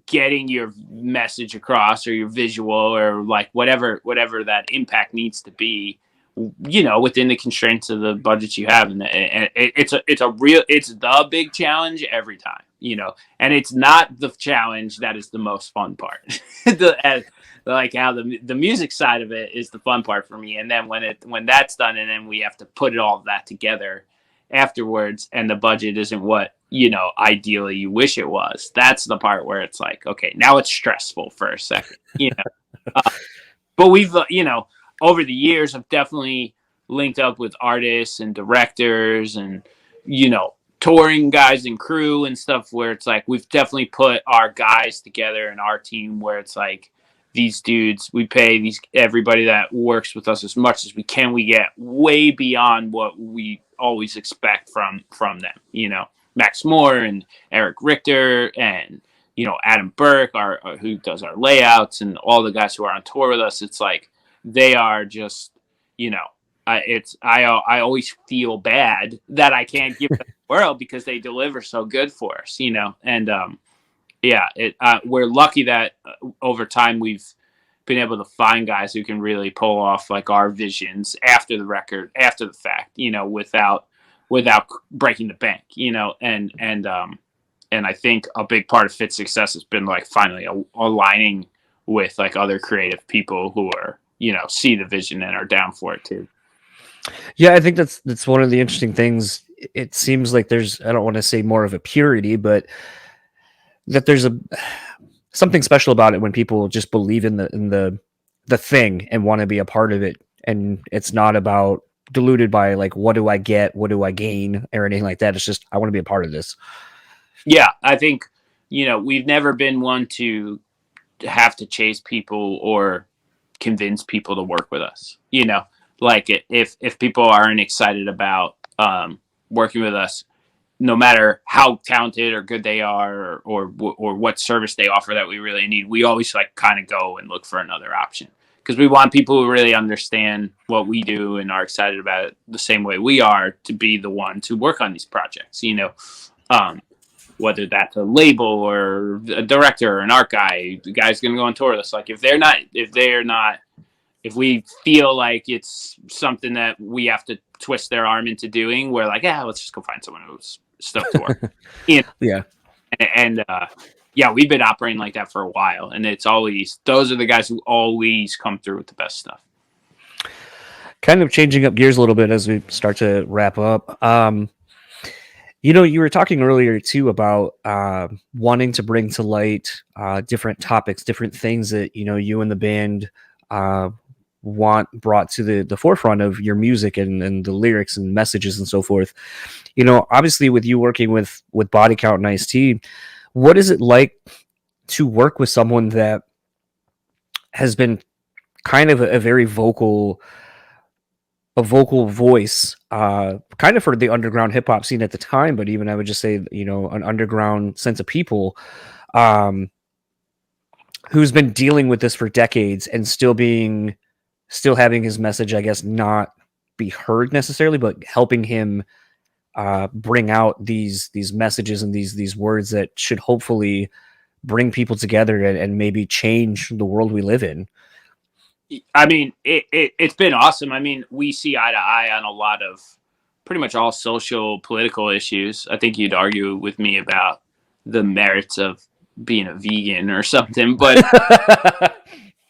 getting your message across, or your visual, or like whatever that impact needs to be, you know, within the constraints of the budgets you have. And it's the big challenge every time, you know, and it's not the challenge that is the most fun part. Like how the music side of it is the fun part for me. And then when that's done, and then we have to put all of that together afterwards, and the budget isn't what, you know, ideally you wish it was, that's the part where it's like, okay, now it's stressful for a second, you know. But we've, you know, over the years, I've definitely linked up with artists and directors and, you know, touring guys and crew and stuff, where it's like we've definitely put our guys together in our team, where it's like these dudes, we pay everybody that works with us as much as we can. We get way beyond what we always expect from them, you know. Max Moore and Eric Richter and, you know, Adam Burke, who does our layouts, and all the guys who are on tour with us. It's like they are just, you know, I always feel bad that I can't give them the world, because they deliver so good for us, you know. And yeah, we're lucky that over time we've been able to find guys who can really pull off like our visions after the fact, you know, without breaking the bank, you know. And I think a big part of Fit's success has been like finally aligning with like other creative people who are, you know, see the vision and are down for it too. Yeah, I think that's one of the interesting things. It seems like there's, I don't want to say more of a purity, but that there's something special about it when people just believe in the thing and want to be a part of it, and it's not about diluted by like, what do I get, what do I gain, or anything like that. It's just, I want to be a part of this. Yeah, I think, you know, we've never been one to have to chase people or convince people to work with us, you know. Like if people aren't excited about working with us, no matter how talented or good they are, or what service they offer that we really need, we always like kind of go and look for another option, because we want people who really understand what we do and are excited about it the same way we are to be the one to work on these projects, you know. Whether that's a label or a director or an art guy, the guy's going to go on tour with us. Like if we feel like it's something that we have to twist their arm into doing, we're like, yeah, let's just go find someone who's stoked to work. You know? Yeah. And yeah, we've been operating like that for a while, and it's always, those are the guys who always come through with the best stuff. Kind of changing up gears a little bit as we start to wrap up. You know, you were talking earlier too about wanting to bring to light different topics, different things that, you know, you and the band want brought to the forefront of your music and the lyrics and messages and so forth. You know, obviously with you working with Body Count and Ice-T, what is it like to work with someone that has been kind of a very vocal voice, kind of for the underground hip hop scene at the time, but even I would just say, you know, an underground sense of people, who's been dealing with this for decades and still having his message, I guess, not be heard necessarily, but helping him bring out these messages and these words that should hopefully bring people together and maybe change the world we live in. I mean, it's been awesome. I mean, we see eye to eye on a lot of pretty much all social political issues. I think you'd argue with me about the merits of being a vegan or something, but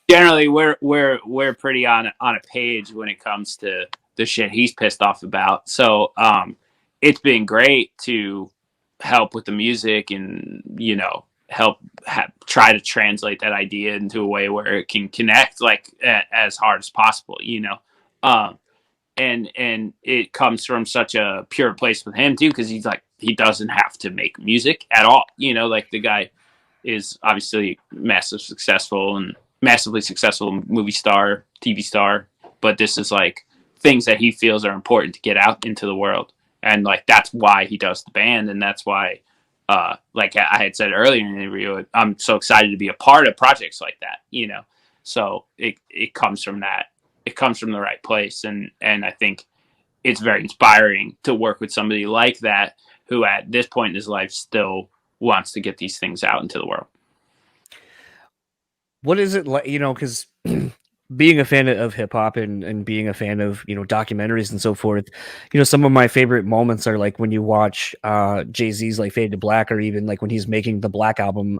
generally we're pretty on a page when it comes to the shit he's pissed off about. So it's been great to help with the music and help try to translate that idea into a way where it can connect like as hard as possible. Um, and it comes from such a pure place with him too, because he's like, he doesn't have to make music at all. Like the guy is obviously massively successful movie star, TV star, but this is like things that he feels are important to get out into the world. And like, that's why he does the band. And that's why, like I had said earlier in the interview, I'm so excited to be a part of projects like that, so it comes from that. It comes from the right place. And I think it's very inspiring to work with somebody like that, who at this point in his life still wants to get these things out into the world. What is it like, because being a fan of hip hop and being a fan of, documentaries and so forth, some of my favorite moments are like when you watch Jay-Z's like Fade to Black, or even like when he's making the Black album.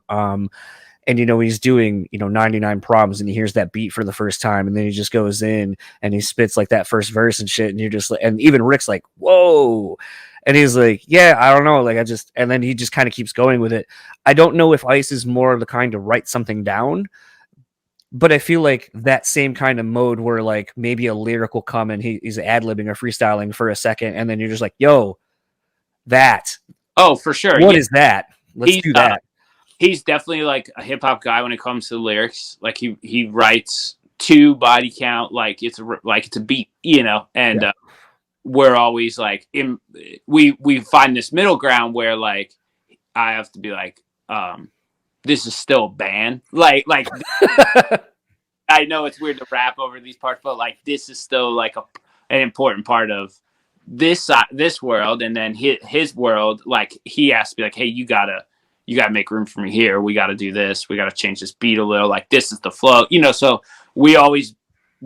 And he's doing 99 Problems, and he hears that beat for the first time, and then he just goes in and he spits like that first verse and shit, and you're just like, and even Rick's like, whoa. And he's like, yeah, I don't know, like and then he just kind of keeps going with it. I don't know if Ice is more the kind to write something down, but I feel like that same kind of mode where like maybe a lyric will come and he's ad-libbing or freestyling for a second, and then you're just like, yo, that. Oh, for sure. What is that? Let's do that. He's definitely like a hip hop guy when it comes to the lyrics. Like he writes to body count like it's a beat, and yeah. We're always like we find this middle ground where like I have to be like, this is still a band. Like I know it's weird to rap over these parts, but like this is still like an important part of this world. And then his world, like he has to be like, hey, you gotta make room for me here. We got to do this. We got to change this beat a little. Like this is the flow, so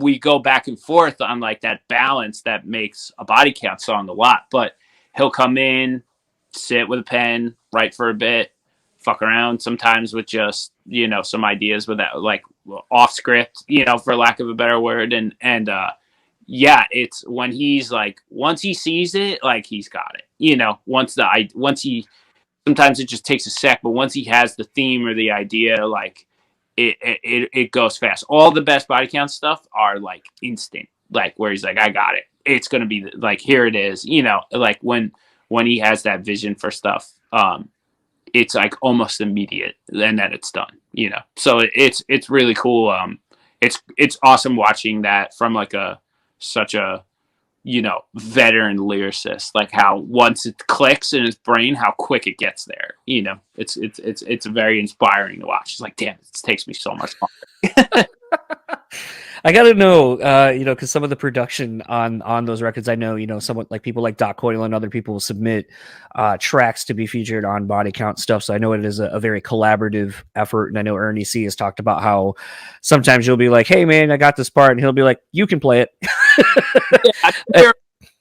we go back and forth on like that balance that makes a body count song a lot. But he'll come in, sit with a pen, write for a bit, fuck around sometimes with just, some ideas with that, like off script, for lack of a better word. And yeah, it's when he's like, once he sees it, like he's got it, once he, sometimes it just takes a sec, but once he has the theme or the idea, like it goes fast. All the best body count stuff are like instant, like where he's like, I got it. It's going to be like, here it is, like when he has that vision for stuff, it's like almost immediate and then it's done, so it's really cool. It's awesome watching that from like such a, veteran lyricist, like how once it clicks in his brain, how quick it gets there. It's very inspiring to watch. It's like, damn, it takes me so much longer. I gotta know, because some of the production on those records, I know, someone like people like Doc Coyle and other people will submit tracks to be featured on body count stuff. So I know it is a very collaborative effort. And I know Ernie C has talked about how sometimes you'll be like, hey man, I got this part. And he'll be like, you can play it. Yeah,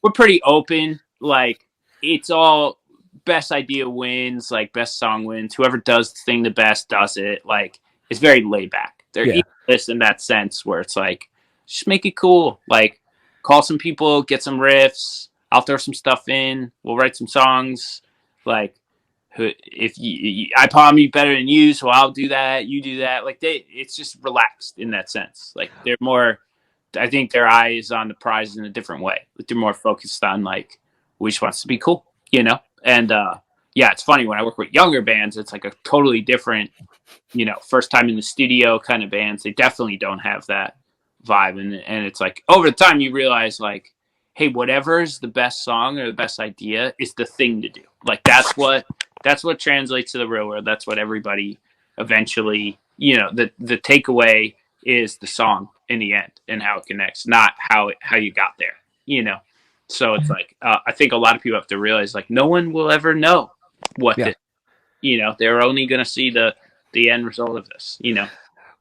we're pretty open. Like it's all best idea wins, like best song wins. Whoever does the thing the best does it. Like it's very laid back. They're egoless in that sense where it's like, just make it cool. Like call some people, get some riffs. I'll throw some stuff in. We'll write some songs. Like if I palm you better than you, so I'll do that. You do that. Like it's just relaxed in that sense. Like they're more, I think their eye is on the prize in a different way. Like they're more focused on like, we just wants to be cool, And yeah, it's funny when I work with younger bands, it's like a totally different, first time in the studio kind of bands. They definitely don't have that vibe. And it's like over the time you realize like, hey, whatever is the best song or the best idea is the thing to do. Like that's what translates to the real world. That's what everybody eventually, the takeaway is the song in the end and how it connects, not how you got there, So it's like I think a lot of people have to realize like no one will ever know what Yeah. this. They're only going to see the end result of this.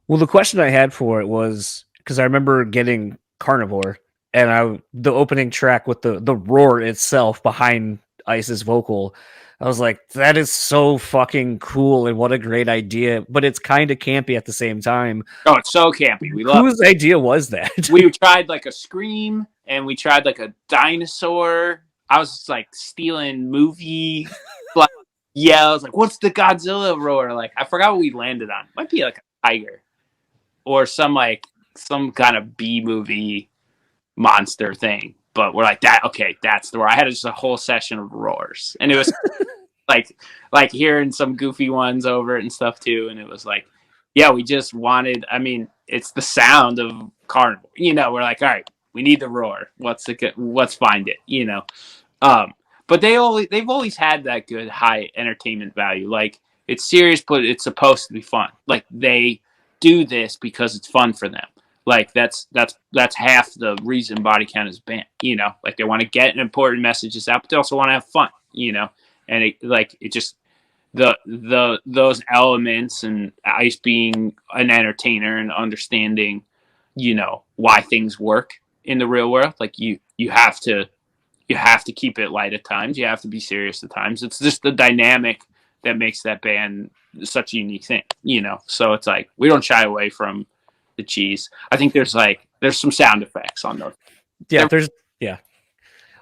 Well, the question I had for it was because I remember getting Carnivore, and the opening track with the roar itself behind Ice's vocal. I was like, that is so fucking cool, and what a great idea. But it's kind of campy at the same time. Oh, it's so campy. We love. Whose idea was that? We tried like a scream, and we tried like a dinosaur. I was just, like stealing movie. Like, I was like, "What's the Godzilla roar?" Like, I forgot what we landed on. Might be like a tiger, or some kind of B movie monster thing. But we're like that. Okay, that's the roar. I had just a whole session of roars, and it was like hearing some goofy ones over it and stuff too. And it was like, yeah, we just wanted. I mean, it's the sound of Carnival. We're like, all right, we need the roar. Let's find it. But they've always had that good high entertainment value. Like it's serious, but it's supposed to be fun. Like they do this because it's fun for them. Like that's half the reason Body Count is banned. Like they want to get an important messages out, but they also want to have fun. And it just those elements and Ice being an entertainer and understanding, why things work in the real world. Like you have to keep it light at times. You have to be serious at times. It's just the dynamic that makes that band such a unique thing, So it's like we don't shy away from the cheese. I think there's some sound effects on those. Yeah.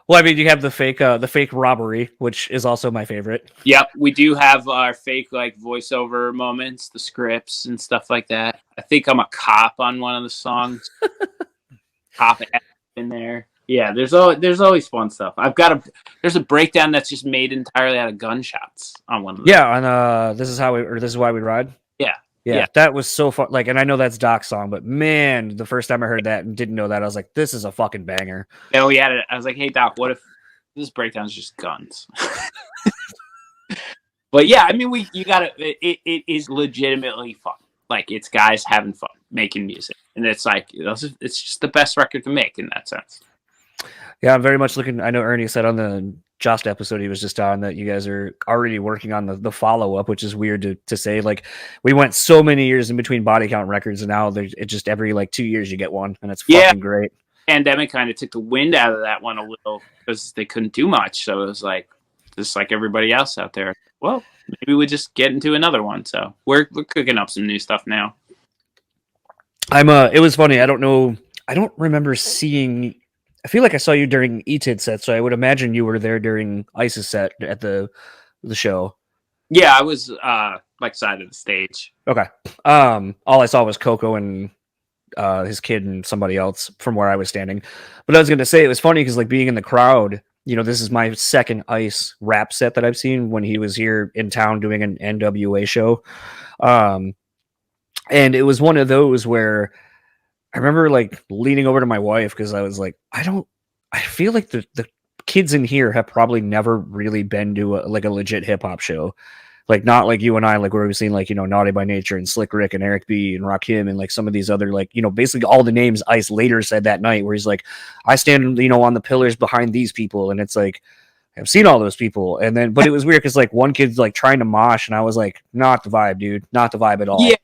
Well, I mean, you have the fake robbery, which is also my favorite. Yep, we do have our fake like voiceover moments, the scripts and stuff like that. I think I'm a cop on one of the songs. Cop in there. Yeah, there's always fun stuff. There's a breakdown that's just made entirely out of gunshots on one of them. Yeah, and this is why we ride. Yeah, that was so fun. Like, and I know that's Doc's song, but man, the first time I heard that and didn't know that, I was like, this is a fucking banger. And we had it. I was like, hey Doc, what if this breakdown's just guns? But yeah, I mean, it is legitimately fun. Like it's guys having fun making music, and it's like it's just the best record to make in that sense. Yeah, I'm very much looking. I know Ernie said on the Just episode he was just on that you guys are already working on the follow-up, which is weird to say. Like we went so many years in between Body Count records, and now it's just every 2 years you get one, and it's fucking great. Pandemic kind of took the wind out of that one a little because they couldn't do much, so it was like just like everybody else out there. Well, maybe we just get into another one. So we're cooking up some new stuff now. It was funny. I don't remember seeing. I feel like I saw you during ETID set, so I would imagine you were there during Ice's set at the show. Yeah, I was side of the stage. Okay. All I saw was Coco and his kid and somebody else from where I was standing. But I was going to say it was funny because being in the crowd, this is my second Ice rap set that I've seen when he was here in town doing an NWA show. And it was one of those where I remember leaning over to my wife because I was like, I feel like the kids in here have probably never really been to a legit hip hop show. Like not like you and I, where we've seen Naughty by Nature and Slick Rick and Eric B and Rakim and some of these other basically all the names Ice later said that night where he's like, I stand on the pillars behind these people, and it's like I've seen all those people, and then but it was weird because one kid's trying to mosh, and I was like, not the vibe, dude, not the vibe at all. Yeah.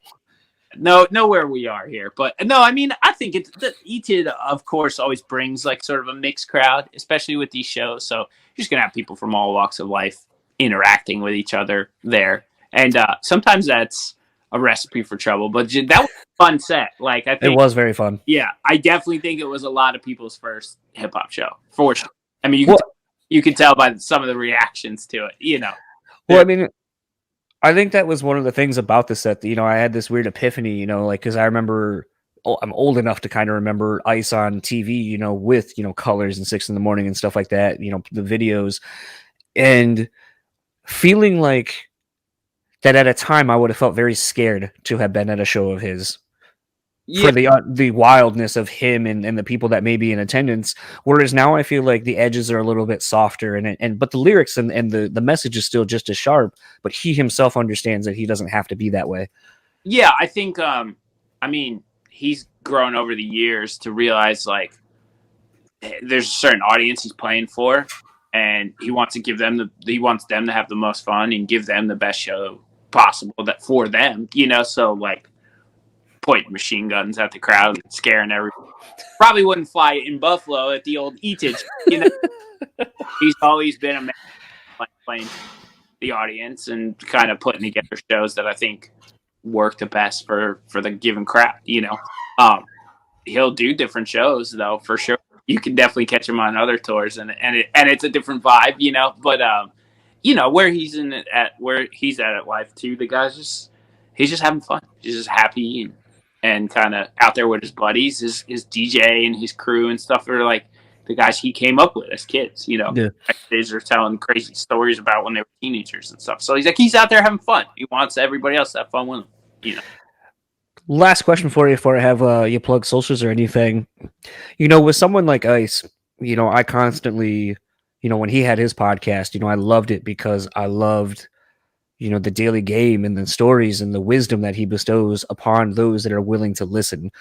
No, where we are here, but no, I mean, I think it's the ETID, of course, always brings sort of a mixed crowd, especially with these shows. So you're just gonna have people from all walks of life interacting with each other there, and sometimes that's a recipe for trouble. But that was a fun set. I think it was very fun. Yeah, I definitely think it was a lot of people's first hip hop show for sure. I mean, you can tell by some of the reactions to it. Well, I mean. I think that was one of the things about the set that, I had this weird epiphany, because I remember I'm old enough to kind of remember Ice on TV, with, Colors and 6 in the Morning and stuff like that, the videos, and feeling like that at a time I would have felt very scared to have been at a show of his. Yeah. For the wildness of him and the people that may be in attendance, whereas now I feel like the edges are a little bit softer but the lyrics and the message is still just as sharp, but he himself understands that he doesn't have to be that way. Yeah, I think I mean he's grown over the years to realize there's a certain audience he's playing for, and he wants them to have the most fun and give them the best show possible that for them, so like pointing machine guns at the crowd and scaring everyone probably wouldn't fly in Buffalo at the old Etage. He's always been a man like playing the audience and kind of putting together shows that I think work the best for the given crowd. He'll do different shows though, for sure. You can definitely catch him on other tours, and it's a different vibe, But where he's at life too, the guy's he's just having fun. He's just happy and kind of out there with his buddies, his DJ and his crew and stuff are like the guys he came up with as kids. Yeah. Kids are telling crazy stories about when they were teenagers and stuff. So he's out there having fun. He wants everybody else to have fun with him. Last question for you before I have you plug socials or anything. With someone like Ice, I constantly, when he had his podcast, I loved it because I loved, the daily game and the stories and the wisdom that he bestows upon those that are willing to listen.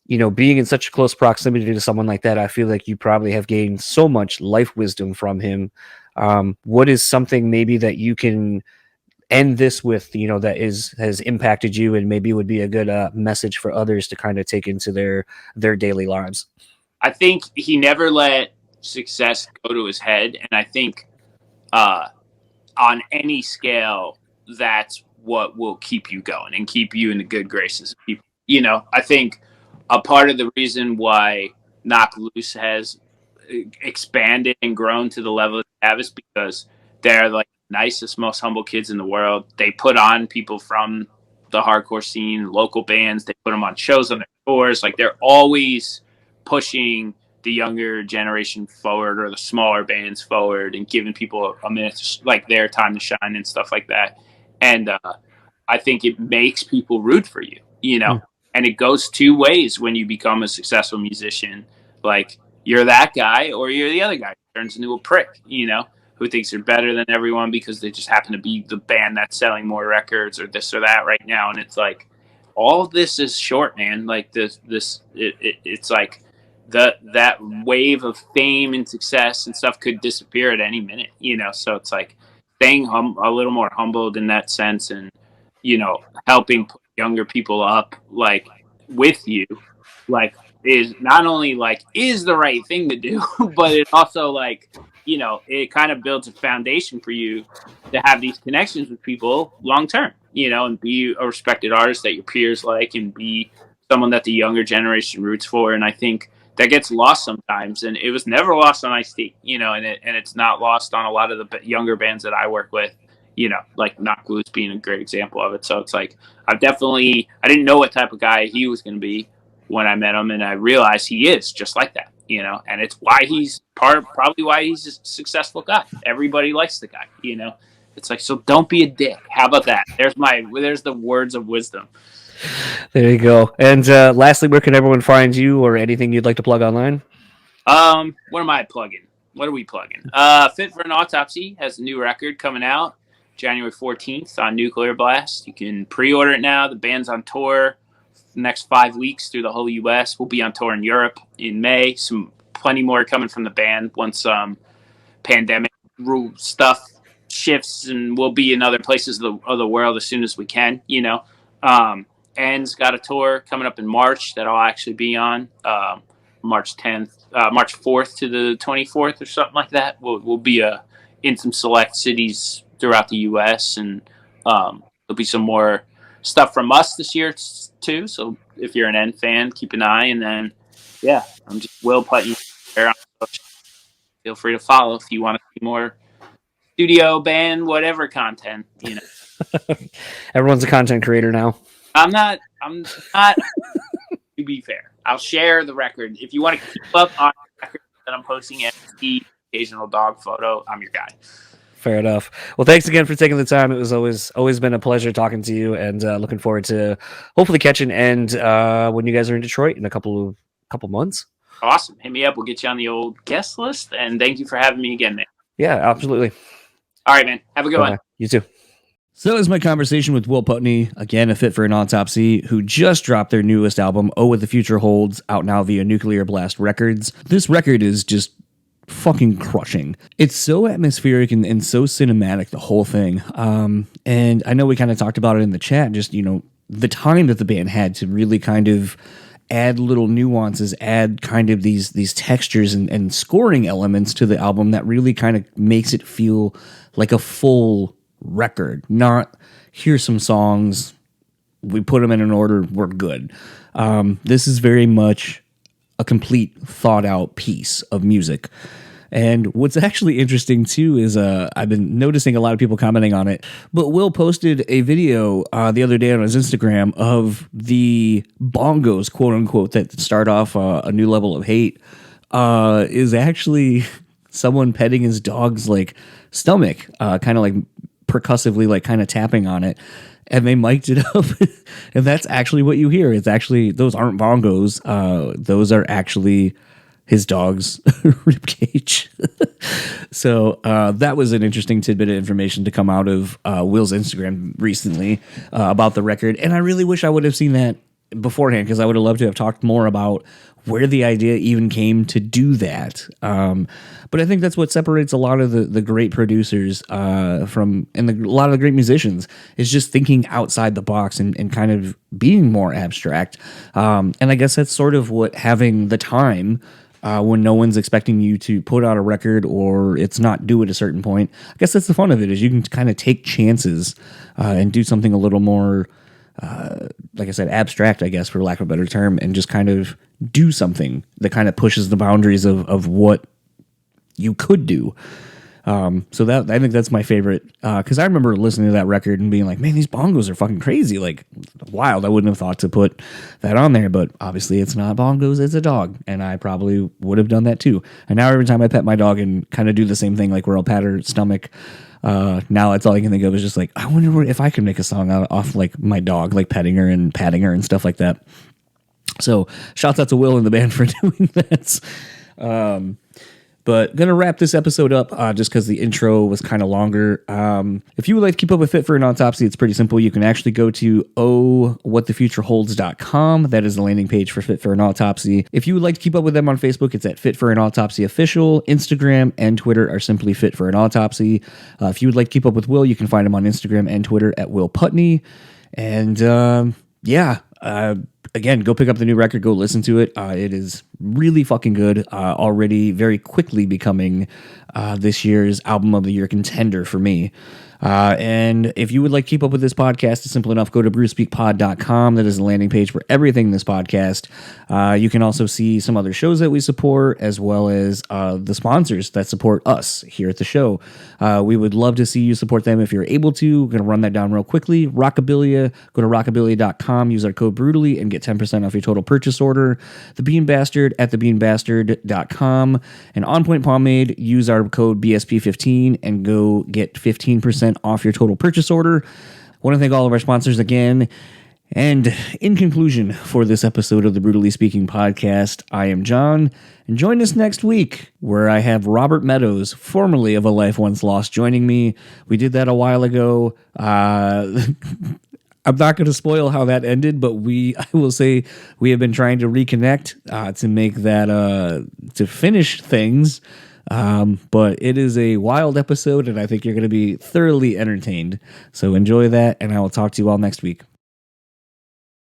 Being in such close proximity to someone like that, I feel like you probably have gained so much life wisdom from him. What is something maybe that you can end this with, that has impacted you and maybe would be a good message for others to kind of take into their daily lives? I think he never let success go to his head. And I think on any scale, that's what will keep you going and keep you in the good graces of people. I think a part of the reason why Knock Loose has expanded and grown to the level they have is because they're like nicest, most humble kids in the world. They put on people from the hardcore scene, local bands. They put them on shows on their tours. Like they're always pushing the younger generation forward or the smaller bands forward and giving people a minute, like their time to shine and stuff like that. And I think it makes people root for you, and it goes two ways when you become a successful musician. Like you're that guy or you're the other guy who turns into a prick, who thinks they're better than everyone because they just happen to be the band that's selling more records or this or that right now. And it's like, all this is short, man. Like it's like that wave of fame and success and stuff could disappear at any minute, So it's like staying a little more humbled in that sense, and helping put younger people up like with you, like is not only like is the right thing to do, but it also like it kind of builds a foundation for you to have these connections with people long term, and be a respected artist that your peers like and be someone that the younger generation roots for. And I think that gets lost sometimes, and it was never lost on Ice-T, and it's not lost on a lot of the younger bands that I work with, like Knock Loose being a great example of it. So it's like I didn't know what type of guy he was going to be when I met him, and I realized he is just like that, and it's why he's probably why he's a successful guy. Everybody likes the guy, It's like, so don't be a dick. How about that? There's the words of wisdom. There you go. And lastly, where can everyone find you or anything you'd like to plug online? What am I plugging? What are we plugging? Fit for an Autopsy has a new record coming out January 14th on Nuclear Blast. You can pre-order it now. The band's on tour the next 5 weeks through the whole U.S. We'll be on tour in Europe in May. Plenty more coming from the band once pandemic rule stuff shifts, and we'll be in other places of the world as soon as we can, End's got a tour coming up in March that I'll actually be on, March 4th to the 24th or something like that. We'll be in some select cities throughout the U.S., and there'll be some more stuff from us this year too. So if you're an End fan, keep an eye. And then, yeah, I'm just Will Putney. Feel free to follow if you want to see more studio, band, whatever content. Everyone's a content creator now. I'm not. To be fair, I'll share the record. If you want to keep up on the record that I'm posting at the occasional dog photo, I'm your guy. Fair enough. Well, thanks again for taking the time. It was always been a pleasure talking to you, and looking forward to hopefully catching End when you guys are in Detroit in a couple months. Awesome. Hit me up. We'll get you on the old guest list, and thank you for having me again, man. Yeah, absolutely. All right, man. Have a good one. You too. So that was my conversation with Will Putney, again, a fit for an autopsy, who just dropped their newest album, Oh What the Future Holds, out now via Nuclear Blast Records. This record is just fucking crushing. It's so atmospheric and so cinematic, the whole thing. And I know we kind of talked about it in the chat, just, the time that the band had to really kind of add little nuances, add kind of these textures and scoring elements to the album that really kind of makes it feel like a full record, not here's some songs, we put them in an order, we're good. This is very much a complete thought out piece of music. And what's actually interesting too is I've been noticing a lot of people commenting on it, but Will posted a video the other day on his Instagram of the bongos, quote unquote, that start off A New Level of Hate, is actually someone petting his dog's like stomach, kind of like percussively, like kind of tapping on it, and they mic'd it up. And that's actually what you hear. It's actually, those aren't bongos. Those are actually his dog's ribcage. So that was an interesting tidbit of information to come out of Will's Instagram recently about the record. And I really wish I would have seen that beforehand, because I would have loved to have talked more about where the idea even came to do that. But I think that's what separates a lot of the great producers a lot of the great musicians, is just thinking outside the box and kind of being more abstract. And I guess that's sort of what having the time when no one's expecting you to put out a record or it's not due at a certain point. I guess that's the fun of it, is you can kind of take chances and do something a little more, like I said, abstract, I guess, for lack of a better term, and just kind of do something that kind of pushes the boundaries of what you could do. So that, I think that's my favorite, because I remember listening to that record and being like, man, these bongos are fucking crazy, like wild. I wouldn't have thought to put that on there, but obviously it's not bongos, it's a dog, and I probably would have done that too. And now every time I pet my dog and kind of do the same thing, like where I'll pat her stomach, now that's all I can think of is just like, I wonder if I can make a song off like my dog, like petting her and patting her and stuff like that. So shouts out to Will and the band for doing that. But gonna wrap this episode up just because the intro was kind of longer. If you would like to keep up with Fit for an Autopsy, it's pretty simple. You can actually go to ohwhatthefutureholds.com. That is the landing page for Fit for an Autopsy. If you would like to keep up with them on Facebook, it's at Fit for an Autopsy Official. Instagram and Twitter are simply Fit for an Autopsy. If you would like to keep up with Will, you can find him on Instagram and Twitter at Will Putney. And again, go pick up the new record, go listen to it. It is really fucking good. Already very quickly becoming this year's album of the year contender for me. And if you would like to keep up with this podcast, it's simple enough. Go to brewspeakpod.com. That is the landing page for everything in this podcast. You can also see some other shows that we support, as well as the sponsors that support us here at the show. We would love to see you support them if you're able to. We're going to run that down real quickly. Rockabilia, go to rockabilia.com, use our code BREWtally, and get 10% off your total purchase order. The Bean Bastard at thebeanbastard.com. And On Point Pomade, use our code BSP15 and go get 15% off your total purchase order. I want to thank all of our sponsors again. And in conclusion, for this episode of the BREWtally Speaking podcast, I am John, and join us next week where I have Robert Meadows, formerly of A Life Once Lost, joining me. We did that a while ago. I'm not going to spoil how that ended, but I will say we have been trying to reconnect to make that, to finish things. But it is a wild episode, and I think you're going to be thoroughly entertained. So enjoy that, and I will talk to you all next week.